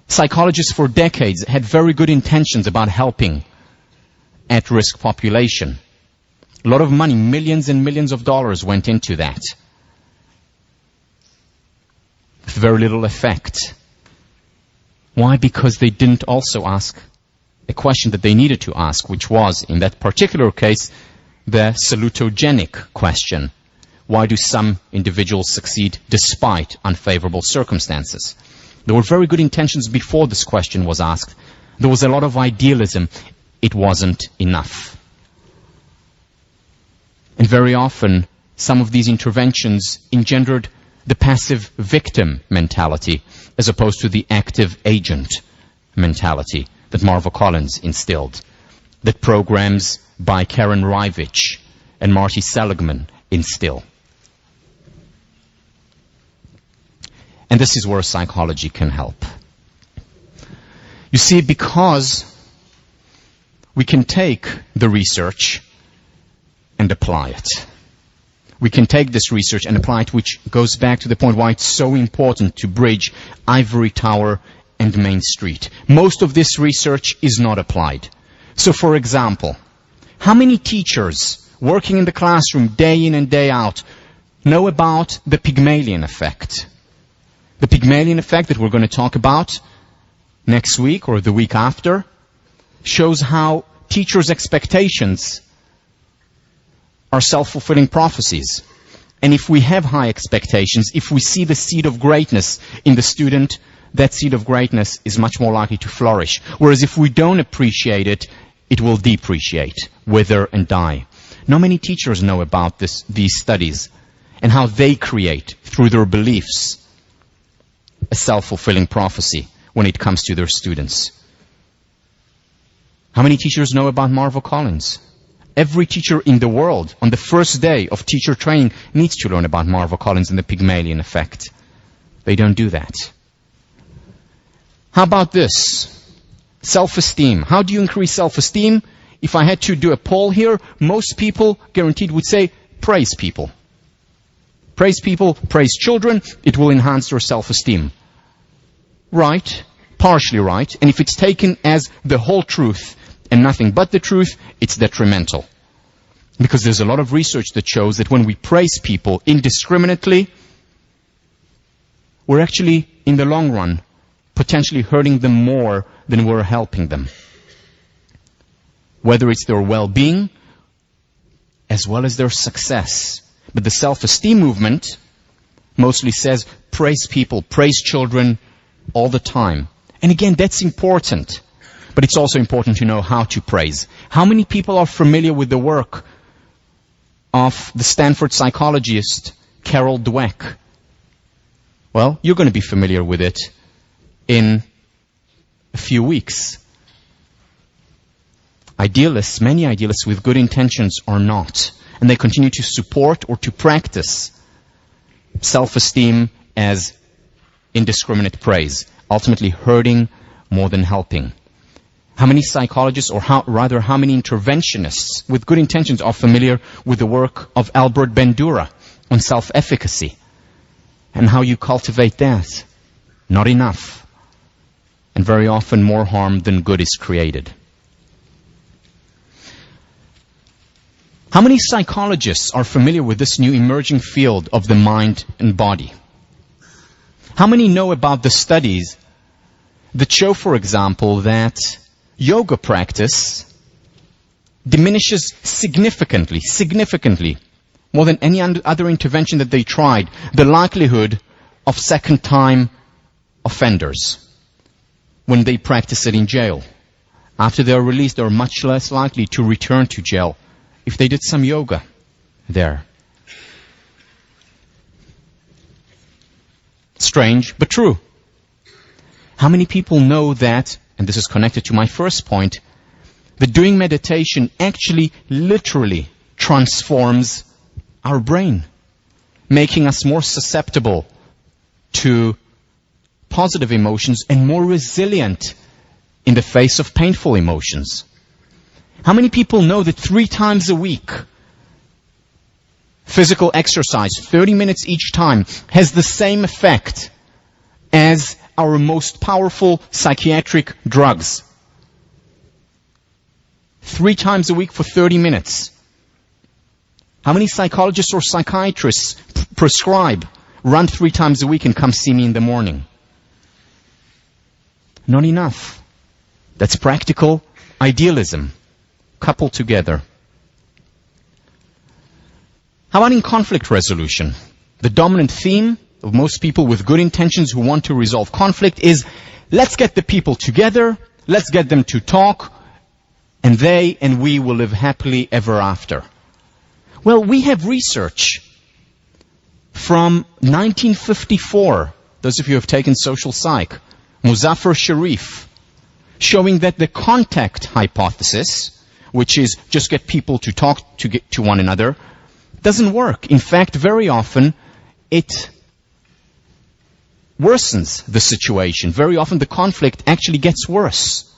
Psychologists for decades had very good intentions about helping at-risk population. A lot of money, millions and millions of dollars went into that. With very little effect. Why? Because they didn't also ask a question that they needed to ask, which was, in that particular case, the salutogenic question. Why do some individuals succeed despite unfavorable circumstances? There were very good intentions before this question was asked. There was a lot of idealism. It wasn't enough. And very often, some of these interventions engendered the passive victim mentality as opposed to the active agent mentality that Marva Collins instilled, that programs by Karen Rivich and Marty Seligman instill. And this is where psychology can help. You see, because we can take the research and apply it. We can take this research and apply it, which goes back to the point why it's so important to bridge Ivory Tower and Main Street. Most of this research is not applied. So, for example, how many teachers working in the classroom day in and day out know about the Pygmalion effect? The Pygmalion effect that we're going to talk about next week or the week after. shows how teachers' expectations are self-fulfilling prophecies. And if we have high expectations, if we see the seed of greatness in the student, that seed of greatness is much more likely to flourish. Whereas if we don't appreciate it, it will depreciate, wither and die. Not many teachers know about these studies and how they create, through their beliefs, a self-fulfilling prophecy when it comes to their students. How many teachers know about Marvel Collins? Every teacher in the world, on the first day of teacher training, needs to learn about Marvel Collins and the Pygmalion effect. They don't do that. How about this? Self-esteem. How do you increase self-esteem? If I had to do a poll here, most people guaranteed would say, praise people. Praise people, praise children, it will enhance their self-esteem. Right, partially right, and if it's taken as the whole truth and nothing but the truth, it's detrimental. Because there's a lot of research that shows that when we praise people indiscriminately, we're actually, in the long run, potentially hurting them more than we're helping them. Whether it's their well-being, as well as their success. But the self-esteem movement mostly says, praise people, praise children all the time. And again, that's important. But it's also important to know how to praise. How many people are familiar with the work of the Stanford psychologist Carol Dweck? Well, you're going to be familiar with it in a few weeks. Idealists, many idealists with good intentions are not. And they continue to support or to practice self-esteem as indiscriminate praise, ultimately hurting more than helping. How many psychologists, or how many interventionists with good intentions are familiar with the work of Albert Bandura on self-efficacy and how you cultivate that? Not enough. And very often more harm than good is created. How many psychologists are familiar with this new emerging field of the mind and body? How many know about the studies that show, for example, that yoga practice diminishes significantly, more than any other intervention that they tried, the likelihood of second-time offenders when they practice it in jail? After they are released, they are much less likely to return to jail if they did some yoga there. Strange, but true. How many people know that, and this is connected to my first point, that doing meditation actually literally transforms our brain, making us more susceptible to positive emotions and more resilient in the face of painful emotions? How many people know that 3 times a week, physical exercise, 30 minutes each time, has the same effect as our most powerful psychiatric drugs? 3 times a week for 30 minutes. How many psychologists or psychiatrists prescribe, run 3 times a week and come see me in the morning? Not enough. That's practical idealism coupled together. How about in conflict resolution? The dominant theme of most people with good intentions who want to resolve conflict is, let's get the people together, let's get them to talk, and they and we will live happily ever after. Well, we have research from 1954, those of you who have taken social psych, Muzaffar Sharif, showing that the contact hypothesis, which is just get people to talk to one another, doesn't work. In fact, very often it worsens the situation. Very often the conflict actually gets worse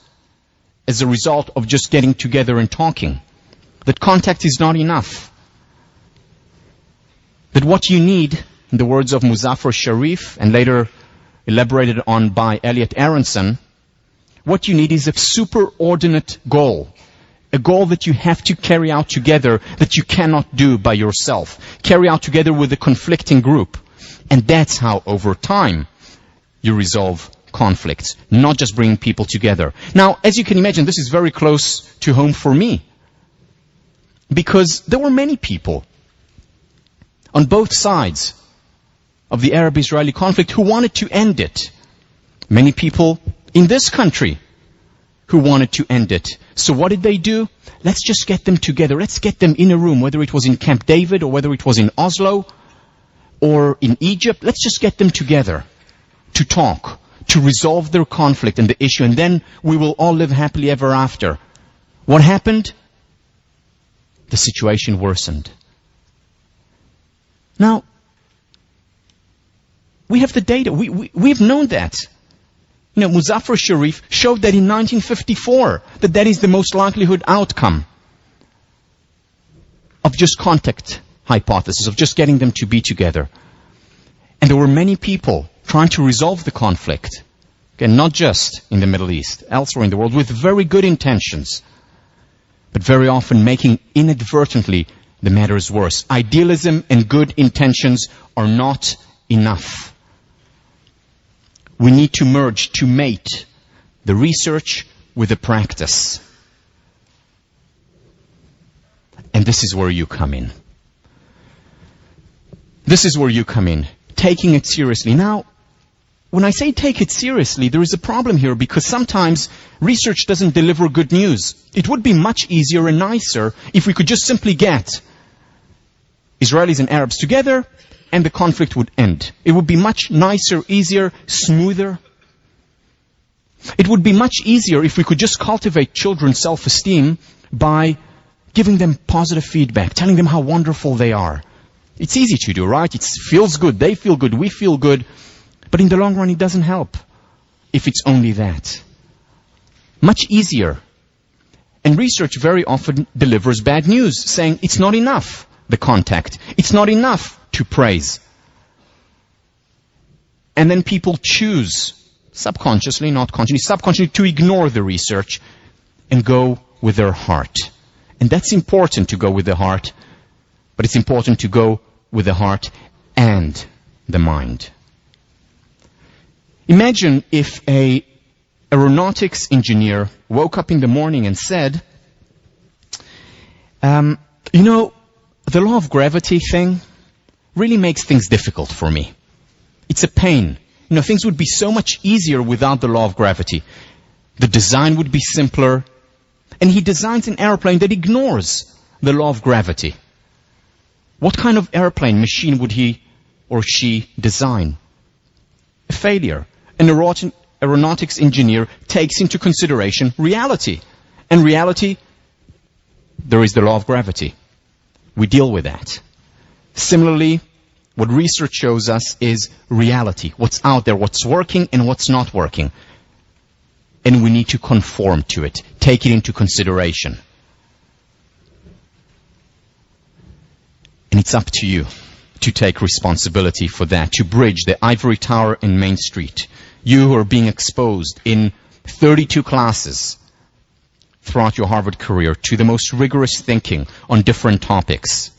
as a result of just getting together and talking. That contact is not enough. That what you need, in the words of Muzaffar Sharif, and later elaborated on by Elliot Aronson, what you need is a superordinate goal. A goal that you have to carry out together, that you cannot do by yourself. Carry out together with a conflicting group. And that's how, over time, you resolve conflicts, not just bringing people together. Now, as you can imagine, this is very close to home for me, because there were many people on both sides of the Arab-Israeli conflict who wanted to end it. Many people in this country who wanted to end it. So what did they do? Let's just get them together. Let's get them in a room, whether it was in Camp David or whether it was in Oslo or in Egypt. Let's just get them together to talk, to resolve their conflict and the issue, and then we will all live happily ever after. What happened? The situation worsened. Now, we have the data. We've known that. Muzaffar Sharif showed that in 1954, that is the most likelihood outcome of just contact hypothesis, of just getting them to be together. And there were many people trying to resolve the conflict, again, not just in the Middle East, elsewhere in the world, with very good intentions, but very often making inadvertently the matters worse. Idealism and good intentions are not enough. We need to merge, to mate the research with the practice. And this is where you come in. This is where you come in, taking it seriously. Now, when I say take it seriously, there is a problem here, because sometimes research doesn't deliver good news. It would be much easier and nicer if we could just simply get Israelis and Arabs together and the conflict would end. It would be much nicer, easier, smoother. It would be much easier if we could just cultivate children's self-esteem by giving them positive feedback, telling them how wonderful they are. It's easy to do, right? It feels good, they feel good, we feel good. But in the long run, it doesn't help if it's only that. Much easier. And research very often delivers bad news, saying it's not enough, the contact. It's not enough to praise. And then people choose, subconsciously, not consciously, subconsciously, to ignore the research and go with their heart. And that's important, to go with the heart, but it's important to go with the heart and the mind. Imagine if an aeronautics engineer woke up in the morning and said, the law of gravity thing really makes things difficult for me. It's a pain. Things would be so much easier without the law of gravity. The design would be simpler. And he designs an airplane that ignores the law of gravity. What kind of airplane machine would he or she design? A failure. An aeronautics engineer takes into consideration reality. And reality, there is the law of gravity. We deal with that. Similarly, what research shows us is reality. What's out there, what's working and what's not working. And we need to conform to it, take it into consideration. And it's up to you to take responsibility for that, to bridge the ivory tower and Main Street. You who are being exposed in 32 classes throughout your Harvard career to the most rigorous thinking on different topics,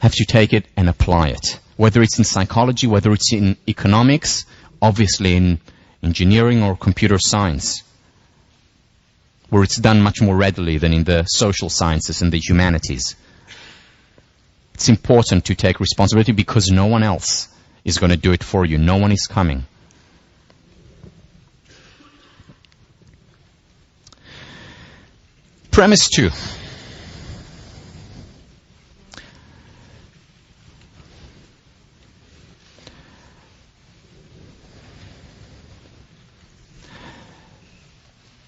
have to take it and apply it. Whether it's in psychology, whether it's in economics, obviously in engineering or computer science, where it's done much more readily than in the social sciences and the humanities. It's important to take responsibility because no one else is going to do it for you. No one is coming. Premise 2.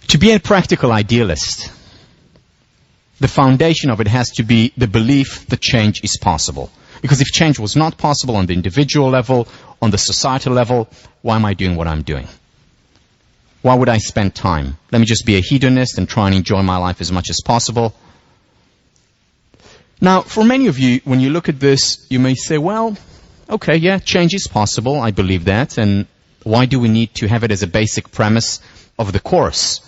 To be a practical idealist, the foundation of it has to be the belief that change is possible. Because if change was not possible on the individual level, on the societal level, why am I doing what I'm doing? Why would I spend time? Let me just be a hedonist and try and enjoy my life as much as possible. Now, for many of you, when you look at this, you may say, well, okay, yeah, change is possible. I believe that. And why do we need to have it as a basic premise of the course,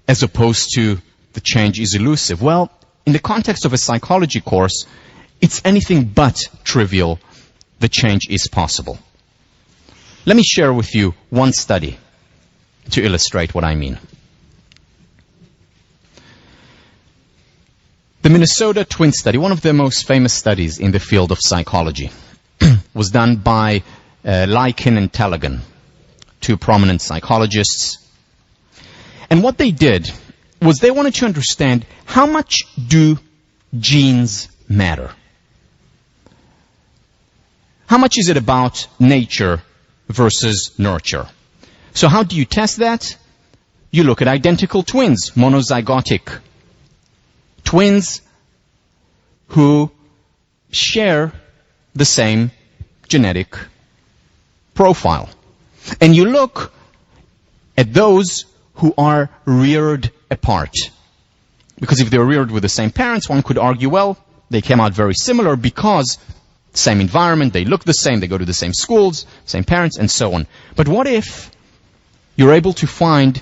as opposed to the change is elusive? Well, in the context of a psychology course, it's anything but trivial that change is possible. Let me share with you one study to illustrate what I mean. The Minnesota twin study, one of the most famous studies in the field of psychology, was done by Lycan and Tellegen, two prominent psychologists. And what they did was they wanted to understand how much do genes matter? How much is it about nature versus nurture? So how do you test that? You look at identical twins, monozygotic twins who share the same genetic profile. And you look at those who are reared apart. Because if they're reared with the same parents, one could argue, well, they came out very similar because same environment, they look the same, they go to the same schools, same parents, and so on. But what if you're able to find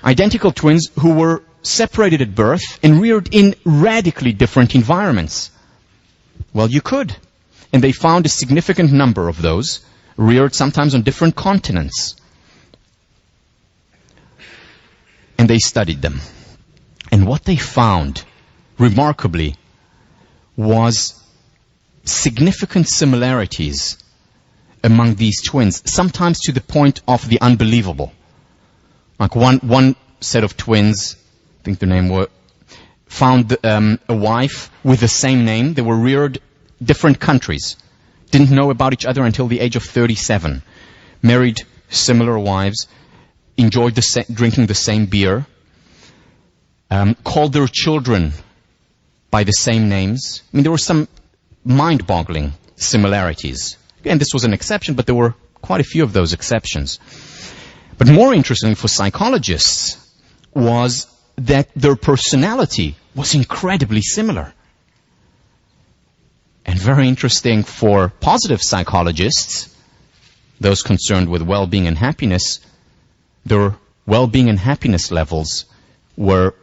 identical twins who were separated at birth and reared in radically different environments? Well, you could. And they found a significant number of those, reared sometimes on different continents. And they studied them. And what they found, remarkably, was significant similarities among these twins, sometimes to the point of the unbelievable. Like one set of twins, I think their name was, found a wife with the same name. They were reared different countries. Didn't know about each other until the age of 37. Married similar wives. Enjoyed drinking the same beer. Called their children by the same names. I mean, there were some mind-boggling similarities. Again, this was an exception, but there were quite a few of those exceptions. But more interesting for psychologists was that their personality was incredibly similar. And very interesting for positive psychologists, those concerned with well-being and happiness, their well-being and happiness levels were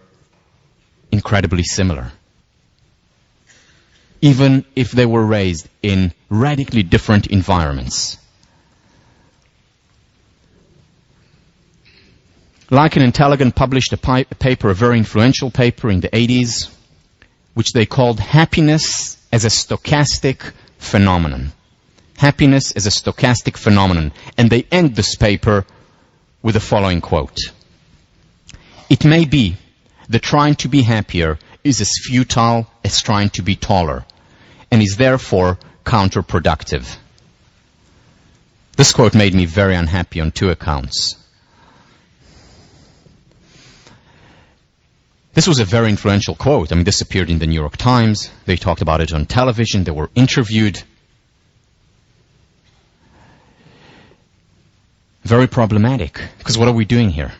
incredibly similar. Even if they were raised in radically different environments. Lycan and Tellegen published a paper, a very influential paper in the 80s, which they called Happiness as a Stochastic Phenomenon. Happiness as a stochastic phenomenon. And they end this paper with the following quote. It may be that trying to be happier is as futile as trying to be taller, and is therefore counterproductive. This quote made me very unhappy on two accounts. This was a very influential quote. I mean, this appeared in the New York Times. They talked about it on television. They were interviewed. Very problematic. Because what are we doing here?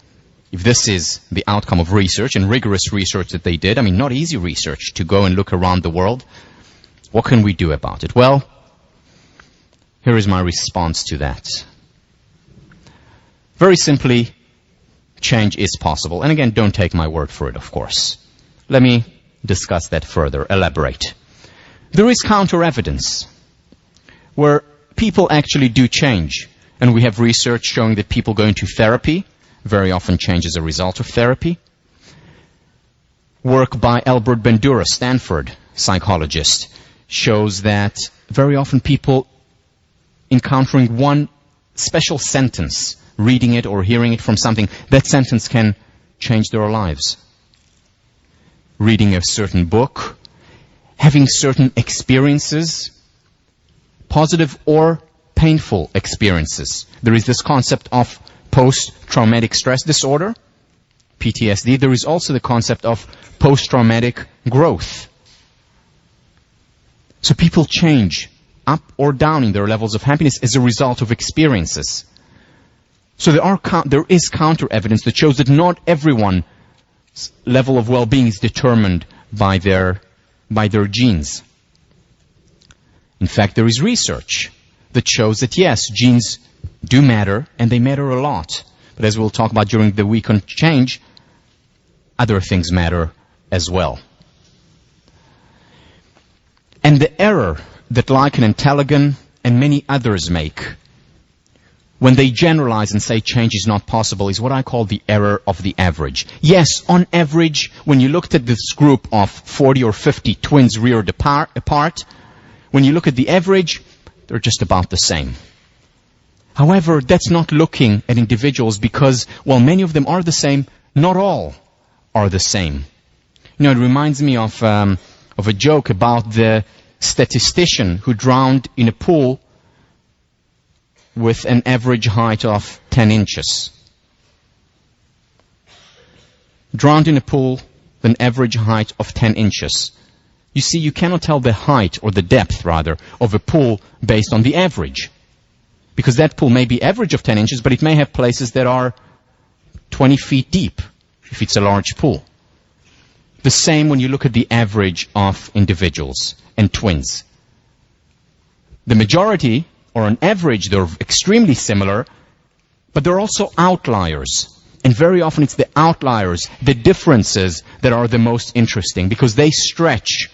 If this is the outcome of research, and rigorous research that they did, I mean, not easy research to go and look around the world, what can we do about it? Well, here is my response to that. Very simply, change is possible. And again, don't take my word for it, of course. Let me discuss that further, elaborate. There is counter-evidence where people actually do change. And we have research showing that people going to therapy very often change as a result of therapy. Work by Albert Bandura, Stanford psychologist, shows that very often people encountering one special sentence, reading it or hearing it from something, that sentence can change their lives. Reading a certain book, having certain experiences, positive or painful experiences. There is this concept of post-traumatic stress disorder, PTSD. There is also the concept of post-traumatic growth. So people change up or down in their levels of happiness as a result of experiences. So there is counter-evidence that shows that not everyone's level of well-being is determined by their genes. In fact, there is research that shows that yes, genes do matter, and they matter a lot. But as we'll talk about during the week on change, other things matter as well. And the error that Lycan and Tellegen and many others make when they generalize and say change is not possible is what I call the error of the average. Yes, on average, when you looked at this group of 40 or 50 twins reared apart, when you look at the average, they're just about the same. However, that's not looking at individuals because, while many of them are the same, not all are the same. You know, it reminds me of a joke about the statistician who drowned in a pool with an average height of 10 inches. Drowned in a pool with an average height of 10 inches. You see, you cannot tell the height, or the depth rather, of a pool based on the average. Because that pool may be average of 10 inches, but it may have places that are 20 feet deep, if it's a large pool. The same when you look at the average of individuals and twins. The majority, or on average, they're extremely similar, but they're also outliers. And very often it's the outliers, the differences, that are the most interesting, because they stretch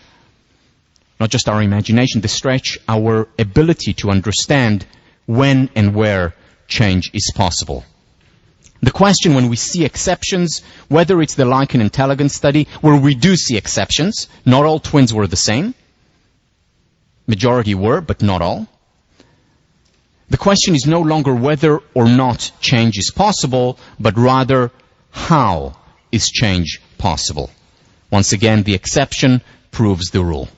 not just our imagination, they stretch our ability to understand when and where change is possible. The question when we see exceptions, whether it's the Lichen and Tellegen study, where we do see exceptions, not all twins were the same. Majority were, but not all. The question is no longer whether or not change is possible, but rather how is change possible. Once again, the exception proves the rule.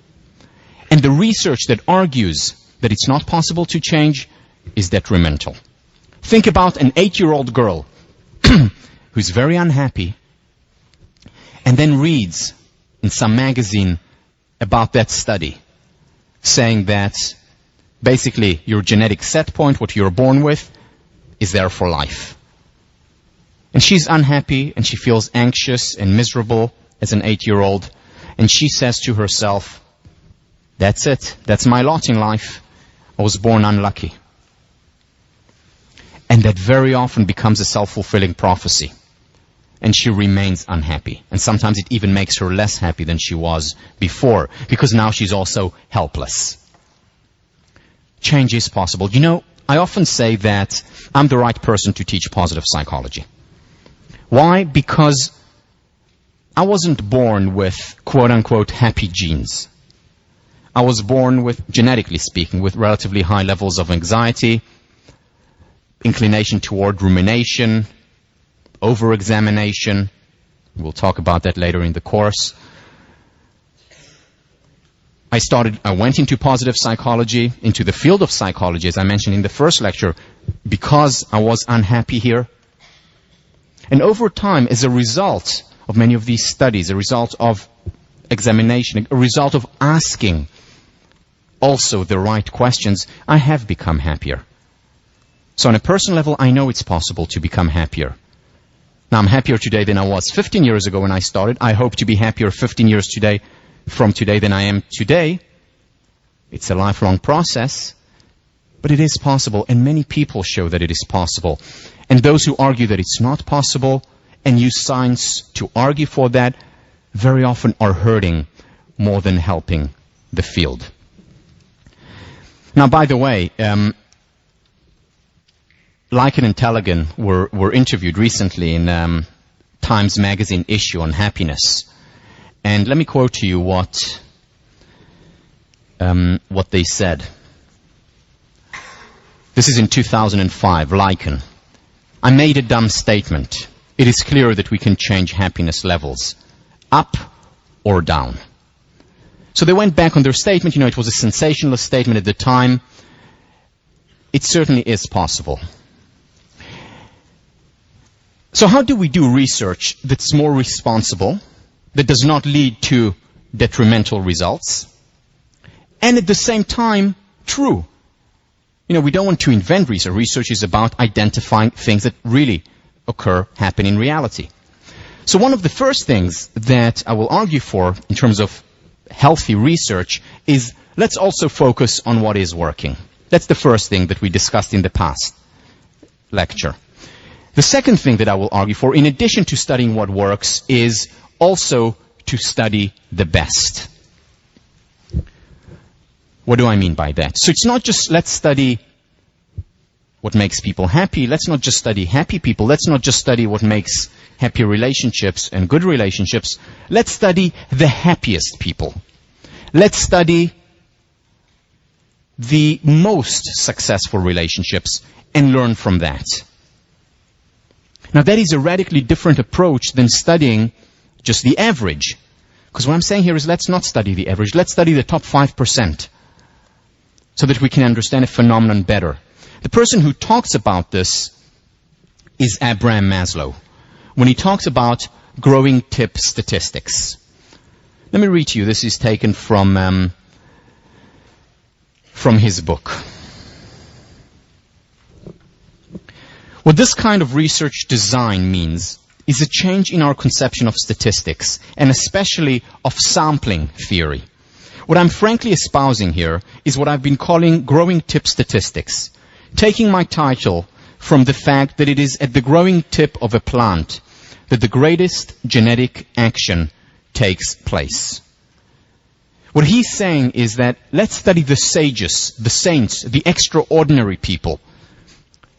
And the research that argues that it's not possible to change is detrimental. Think about an 8-year-old girl who's very unhappy and then reads in some magazine about that study, saying that basically your genetic set point, what you're born with, is there for life. And she's unhappy and she feels anxious and miserable as an 8-year-old, and she says to herself, that's it, that's my lot in life. I was born unlucky. And that very often becomes a self-fulfilling prophecy. And she remains unhappy. And sometimes it even makes her less happy than she was before, because now she's also helpless. Change is possible. You know, I often say that I'm the right person to teach positive psychology. Why? Because I wasn't born with quote-unquote happy genes. I was born with, genetically speaking, with relatively high levels of anxiety, inclination toward rumination, over-examination. We'll talk about that later in the course. I went into positive psychology, into the field of psychology, as I mentioned in the first lecture, because I was unhappy here. And over time, as a result of many of these studies, a result of examination, a result of asking also the right questions, I have become happier. So on a personal level, I know it's possible to become happier. Now, I'm happier today than I was 15 years ago when I started. I hope to be happier 15 years from today than I am today. It's a lifelong process, but it is possible, and many people show that it is possible. And those who argue that it's not possible and use science to argue for that very often are hurting more than helping the field. Now, by the way, Lichen and Tellegen were interviewed recently in Times Magazine issue on happiness. And let me quote to you what they said. This is in 2005, Lichen. I made a dumb statement. It is clear that we can change happiness levels, up or down. So they went back on their statement. You know, it was a sensationalist statement at the time. It certainly is possible. So how do we do research that's more responsible, that does not lead to detrimental results, and at the same time, true? You know, we don't want to invent research. Research is about identifying things that really happen in reality. So one of the first things that I will argue for in terms of healthy research is let's also focus on what is working. That's the first thing that we discussed in the past lecture. The second thing that I will argue for, in addition to studying what works, is also to study the best. What do I mean by that? So it's not just let's study what makes people happy. Let's not just study happy people. Let's not just study what makes happy relationships and good relationships. Let's study the happiest people. Let's study the most successful relationships and learn from that. Now, that is a radically different approach than studying just the average. Because what I'm saying here is let's not study the average. Let's study the top 5% so that we can understand a phenomenon better. The person who talks about this is Abraham Maslow, when he talks about growing tip statistics. Let me read to you. This is taken from his book. What this kind of research design means is a change in our conception of statistics, and especially of sampling theory. What I'm frankly espousing here is what I've been calling growing tip statistics, taking my title from the fact that it is at the growing tip of a plant that the greatest genetic action takes place. What he's saying is that let's study the sages, the saints, the extraordinary people,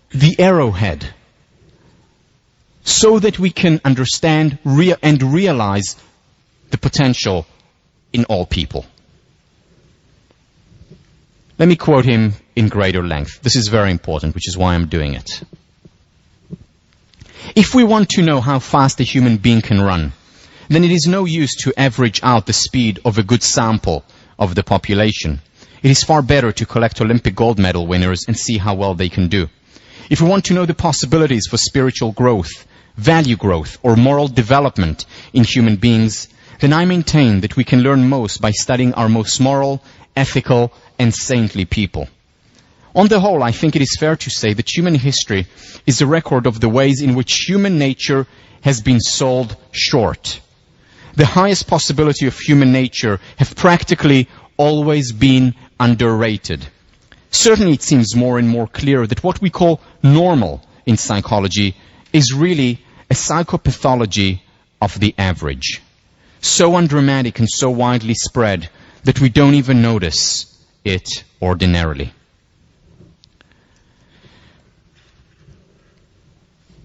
the arrowhead, so that we can understand and realize the potential in all people. Let me quote him in greater length. This is very important, which is why I'm doing it. If we want to know how fast a human being can run, then it is no use to average out the speed of a good sample of the population. It is far better to collect Olympic gold medal winners and see how well they can do. If we want to know the possibilities for spiritual growth, value growth, or moral development in human beings, then I maintain that we can learn most by studying our most moral, ethical, and saintly people. On the whole, I think it is fair to say that human history is a record of the ways in which human nature has been sold short. The highest possibility of human nature have practically always been underrated. Certainly it seems more and more clear that what we call normal in psychology is really a psychopathology of the average. So undramatic and so widely spread that we don't even notice it ordinarily.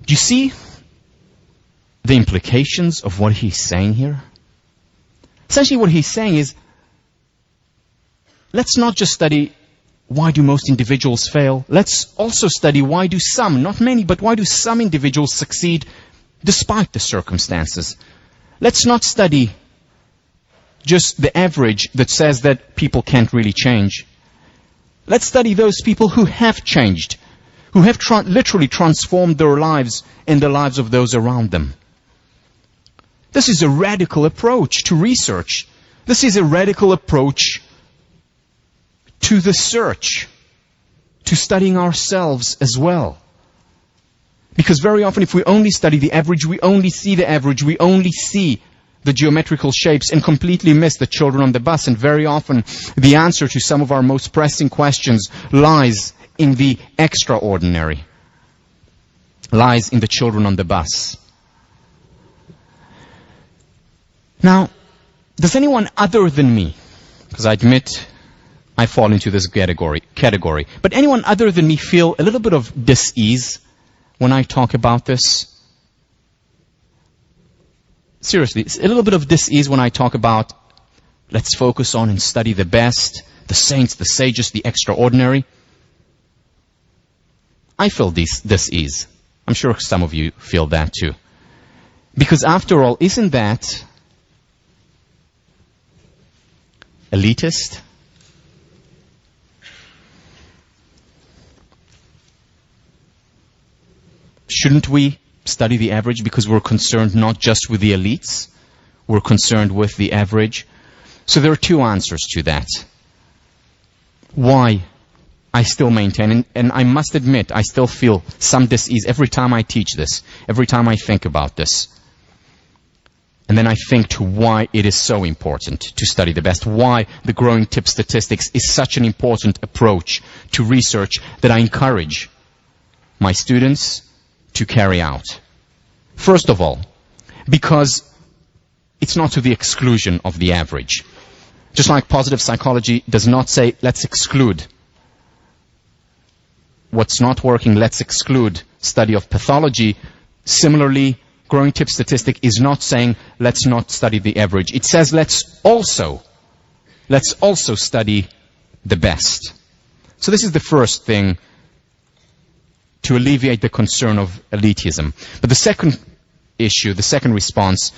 Do you see the implications of what he's saying here? Essentially what he's saying is, let's not just study why do most individuals fail. Let's also study why do some, not many, but why do some individuals succeed despite the circumstances. Let's not study just the average that says that people can't really change. Let's study those people who have changed, who have literally transformed their lives and the lives of those around them. This is a radical approach to research. This is a radical approach to the search, to studying ourselves as well. Because very often if we only study the average, we only see the average, we only see the geometrical shapes and completely miss the children on the bus. And very often the answer to some of our most pressing questions lies in the extraordinary, lies in the children on the bus. Now, does anyone other than me, because I admit I fall into this category, but anyone other than me feel a little bit of dis-ease when I talk about this? Seriously, it's a little bit of dis-ease when I talk about let's focus on and study the best, the saints, the sages, the extraordinary. I feel dis-ease. I'm sure some of you feel that too. Because after all, isn't that elitist? Shouldn't we study the average because we're concerned not just with the elites, we're concerned with the average? So there are two answers to that. Why I still maintain, and I must admit, I still feel some dis-ease every time I teach this, every time I think about this. And then I think to why it is so important to study the best, why the growing tip statistics is such an important approach to research that I encourage my students to carry out. First of all, because it's not to the exclusion of the average. Just like positive psychology does not say, let's exclude what's not working, let's exclude study of pathology. Similarly, growing tip statistic is not saying let's not study the average. It says let's also study the best. So this is the first thing to alleviate the concern of elitism. But the second issue, the second response,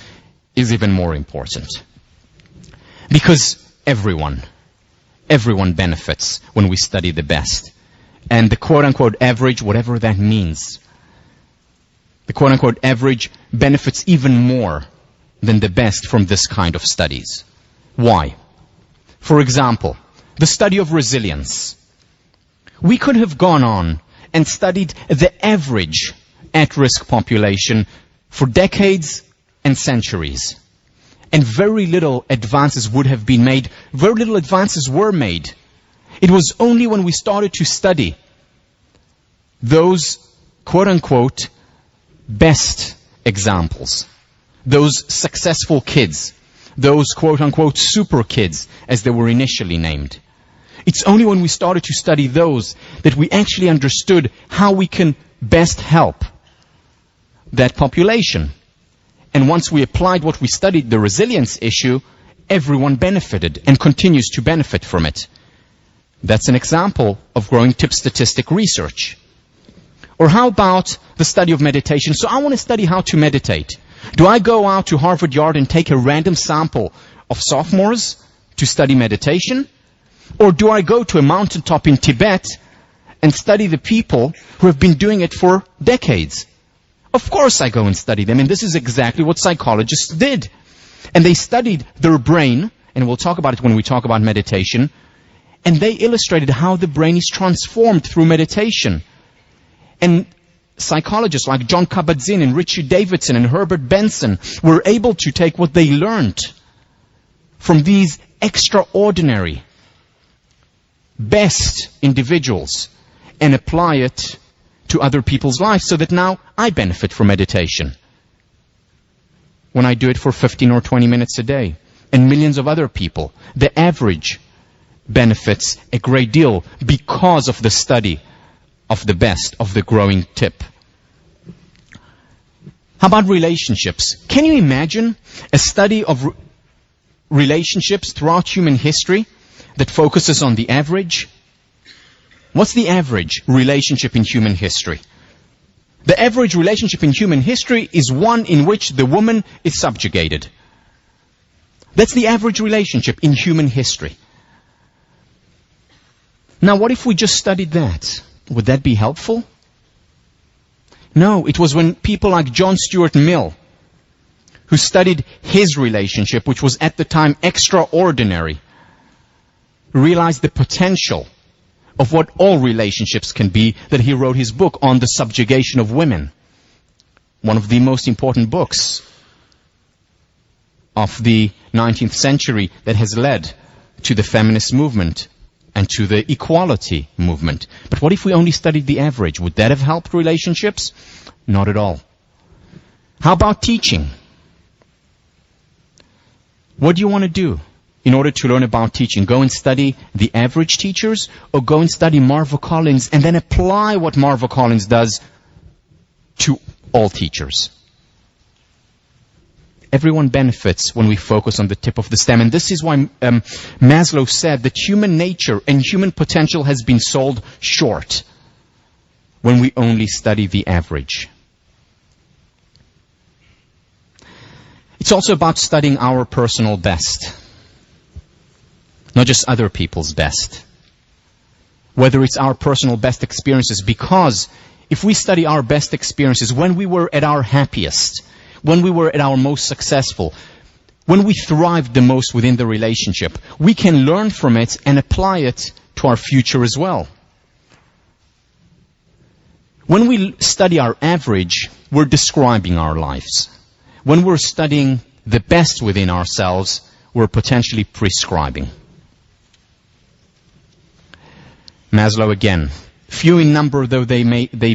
is even more important. Because everyone benefits when we study the best. And the quote-unquote average, whatever that means, the quote-unquote average benefits even more than the best from this kind of studies. Why? For example, the study of resilience. We could have gone on and studied the average at-risk population for decades and centuries. And very little advances would have been made. Very little advances were made. It was only when we started to study those quote-unquote best examples, those successful kids, those quote-unquote super kids, as they were initially named. It's only when we started to study those that we actually understood how we can best help that population. And once we applied what we studied, the resilience issue, everyone benefited and continues to benefit from it. That's an example of growing tip statistic research. Or how about the study of meditation? So I want to study how to meditate. Do I go out to Harvard Yard and take a random sample of sophomores to study meditation? Or do I go to a mountaintop in Tibet and study the people who have been doing it for decades? Of course I go and study them, and this is exactly what psychologists did. And they studied their brain, and we'll talk about it when we talk about meditation, and they illustrated how the brain is transformed through meditation. And psychologists like John Kabat-Zinn and Richie Davidson and Herbert Benson were able to take what they learned from these extraordinary, best individuals and apply it to other people's lives, so that now I benefit from meditation when I do it for 15 or 20 minutes a day. And millions of other people, the average, benefits a great deal because of the study of the best, of the growing tip. How about relationships? Can you imagine a study of relationships throughout human history that focuses on the average? What's the average relationship in human history? The average relationship in human history is one in which the woman is subjugated. That's the average relationship in human history. Now, what if we just studied that? Would that be helpful? No, it was when people like John Stuart Mill, who studied his relationship, which was at the time extraordinary, realized the potential of what all relationships can be, that he wrote his book on the subjugation of women. One of the most important books of the 19th century that has led to the feminist movement and to the equality movement. But what if we only studied the average? Would that have helped relationships? Not at all. How about teaching? What do you want to do in order to learn about teaching? Go and study the average teachers, or go and study Marva Collins and then apply what Marva Collins does to all teachers? Everyone benefits when we focus on the tip of the stem. And this is why Maslow said that human nature and human potential has been sold short when we only study the average. It's also about studying our personal best, not just other people's best. Whether it's our personal best experiences, because if we study our best experiences when we were at our happiest, when we were at our most successful, when we thrived the most within the relationship, we can learn from it and apply it to our future as well. When we study our average, we're describing our lives. When we're studying the best within ourselves, we're potentially prescribing. Maslow again. Few in number though they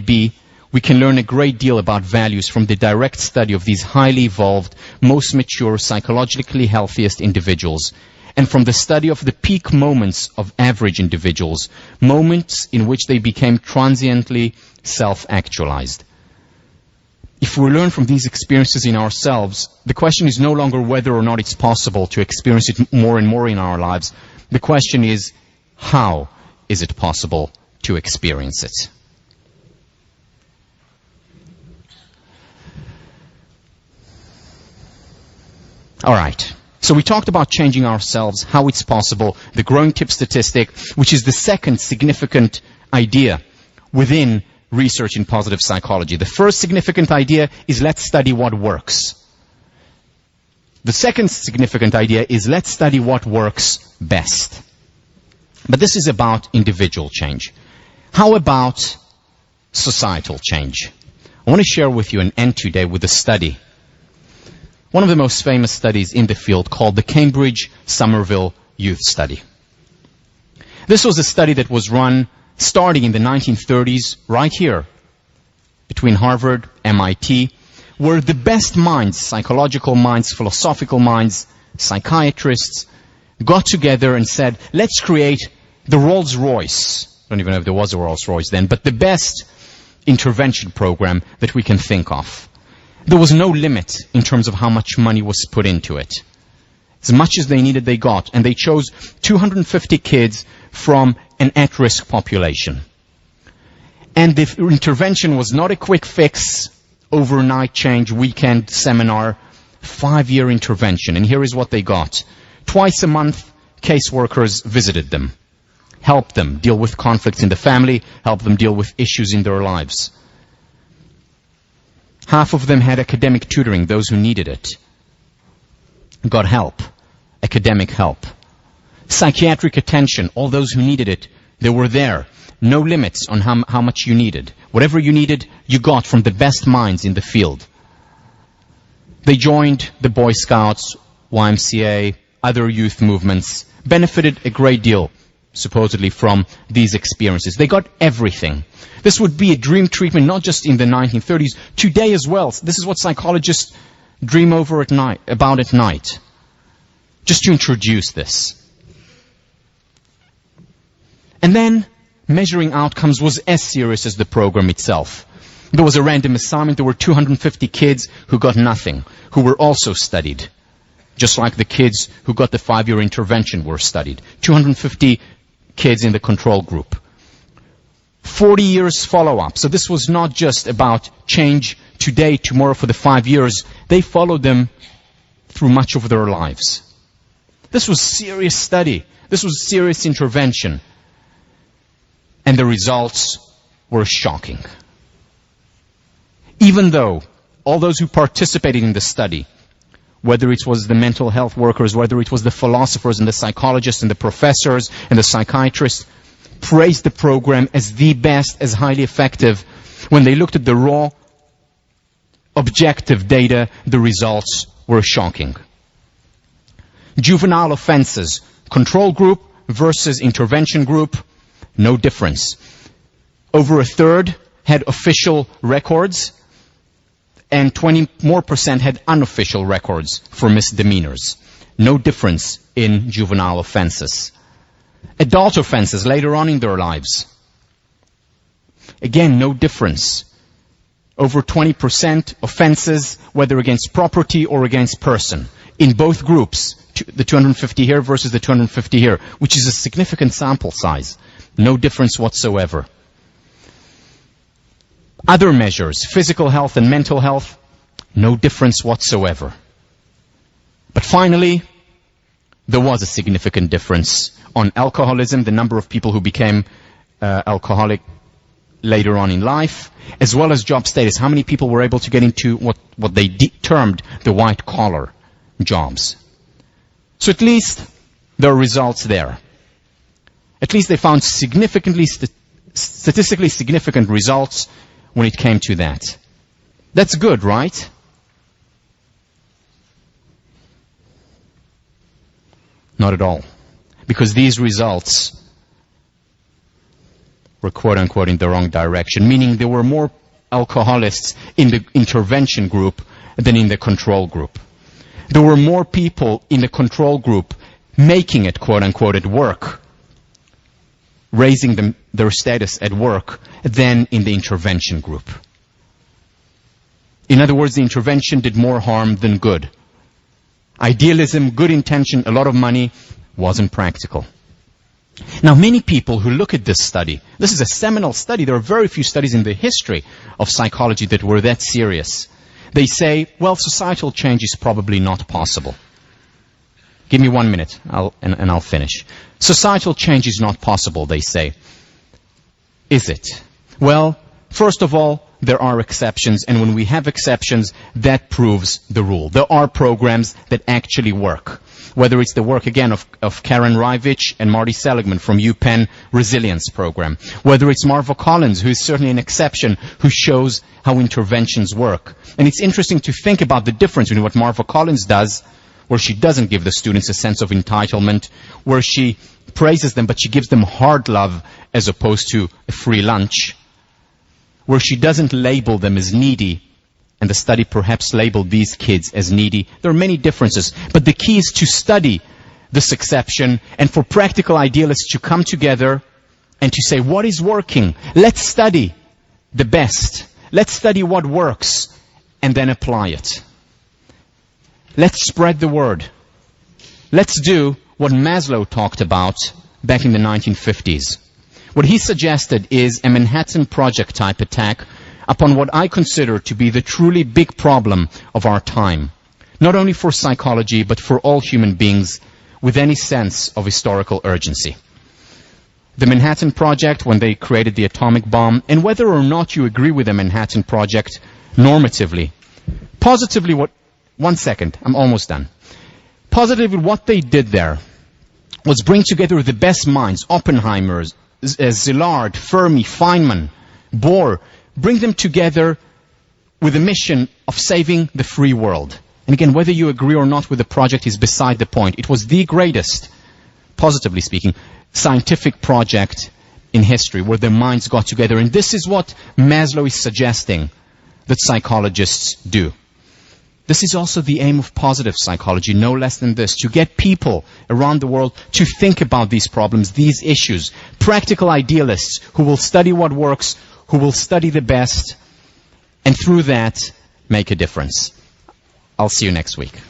be, we can learn a great deal about values from the direct study of these highly evolved, most mature, psychologically healthiest individuals. and from the study of the peak moments of average individuals, moments in which they became transiently self-actualized. If we learn from these experiences in ourselves, the question is no longer whether or not it's possible to experience it more and more in our lives. The question is, how is it possible to experience it? All right. So we talked about changing ourselves, how it's possible, the growing tip statistic, which is the second significant idea within research in positive psychology. The first significant idea is let's study what works. The second significant idea is let's study what works best. But this is about individual change. How about societal change? I want to share with you an end today with a study. One of the most famous studies in the field called the Cambridge Somerville Youth Study. This was a study that was run starting in the 1930s, right here, between Harvard, MIT, where the best minds, psychological minds, philosophical minds, psychiatrists, got together and said, let's create the Rolls-Royce. I don't even know if there was a Rolls-Royce then, but the best intervention program that we can think of. There was no limit in terms of how much money was put into it. As much as they needed, they got. And they chose 250 kids from an at-risk population. And the intervention was not a quick fix, overnight change, weekend seminar, 5-year intervention. And here is what they got. Twice a month, caseworkers visited them, helped them deal with conflicts in the family, helped them deal with issues in their lives. Half of them had academic tutoring, those who needed it. Got help, academic help. Psychiatric attention, all those who needed it, they were there. No limits on how much you needed. Whatever you needed, you got from the best minds in the field. They joined the Boy Scouts, YMCA, other youth movements, benefited a great deal, supposedly, from these experiences. They got everything. This would be a dream treatment, not just in the 1930s, today as well. This is what psychologists dream about at night. Just to introduce this. And then, measuring outcomes was as serious as the program itself. There was a random assignment. There were 250 kids who got nothing, who were also studied. Just like the kids who got the 5-year intervention were studied. 250 kids in the control group. 40 years follow-up. So this was not just about change today, tomorrow for the 5 years. They followed them through much of their lives. This was serious study. This was serious intervention. And the results were shocking. Even though all those who participated in the study, whether it was the mental health workers, whether it was the philosophers and the psychologists and the professors and the psychiatrists, praised the program as the best, as highly effective. When they looked at the raw, objective data, the results were shocking. Juvenile offenses, control group versus intervention group, no difference. Over a third had official records, and 20% more had unofficial records for misdemeanors. No difference in juvenile offenses. Adult offenses later on in their lives. Again, no difference. Over 20% offenses, whether against property or against person. In both groups, the 250 here versus the 250 here, which is a significant sample size. No difference whatsoever. Other measures, physical health and mental health, no difference whatsoever. But finally, there was a significant difference on alcoholism, the number of people who became alcoholic later on in life, as well as job status. How many people were able to get into what they termed the white-collar jobs? So at least there are results there. At least they found statistically significant results when it came to that. That's good, right? Not at all. Because these results were quote-unquote in the wrong direction, meaning there were more alcoholics in the intervention group than in the control group. There were more people in the control group making it, quote unquote, at work, raising their status at work, than in the intervention group. In other words, the intervention did more harm than good. Idealism, good intention, a lot of money, wasn't practical. Now, many people who look at this study, this is a seminal study. There are very few studies in the history of psychology that were that serious. They say, well, societal change is probably not possible. Give me 1 minute, and I'll finish. Societal change is not possible, they say. Is it? Well, first of all, there are exceptions, and when we have exceptions, that proves the rule. There are programs that actually work. Whether it's the work, again, of Karen Rivich and Marty Seligman from UPenn Resilience Program. Whether it's Marva Collins, who is certainly an exception, who shows how interventions work. And it's interesting to think about the difference between what Marva Collins does, where she doesn't give the students a sense of entitlement, where she praises them, but she gives them hard love as opposed to a free lunch, where she doesn't label them as needy, and the study perhaps labeled these kids as needy. There are many differences, but the key is to study this exception and for practical idealists to come together and to say, what is working? Let's study the best. Let's study what works and then apply it. Let's spread the word. Let's do what Maslow talked about back in the 1950s. What he suggested is a Manhattan Project type attack upon what I consider to be the truly big problem of our time, not only for psychology, but for all human beings with any sense of historical urgency. The Manhattan Project, when they created the atomic bomb, and whether or not you agree with the Manhattan Project normatively, positively what... 1 second, I'm almost done. Positively, what they did there was bring together the best minds, Oppenheimer, Szilard, Fermi, Feynman, Bohr, bring them together with a mission of saving the free world. And again, whether you agree or not with the project is beside the point. It was the greatest, positively speaking, scientific project in history where their minds got together. And this is what Maslow is suggesting that psychologists do. This is also the aim of positive psychology, no less than this, to get people around the world to think about these problems, these issues. Practical idealists who will study what works, who will study the best, and through that, make a difference. I'll see you next week.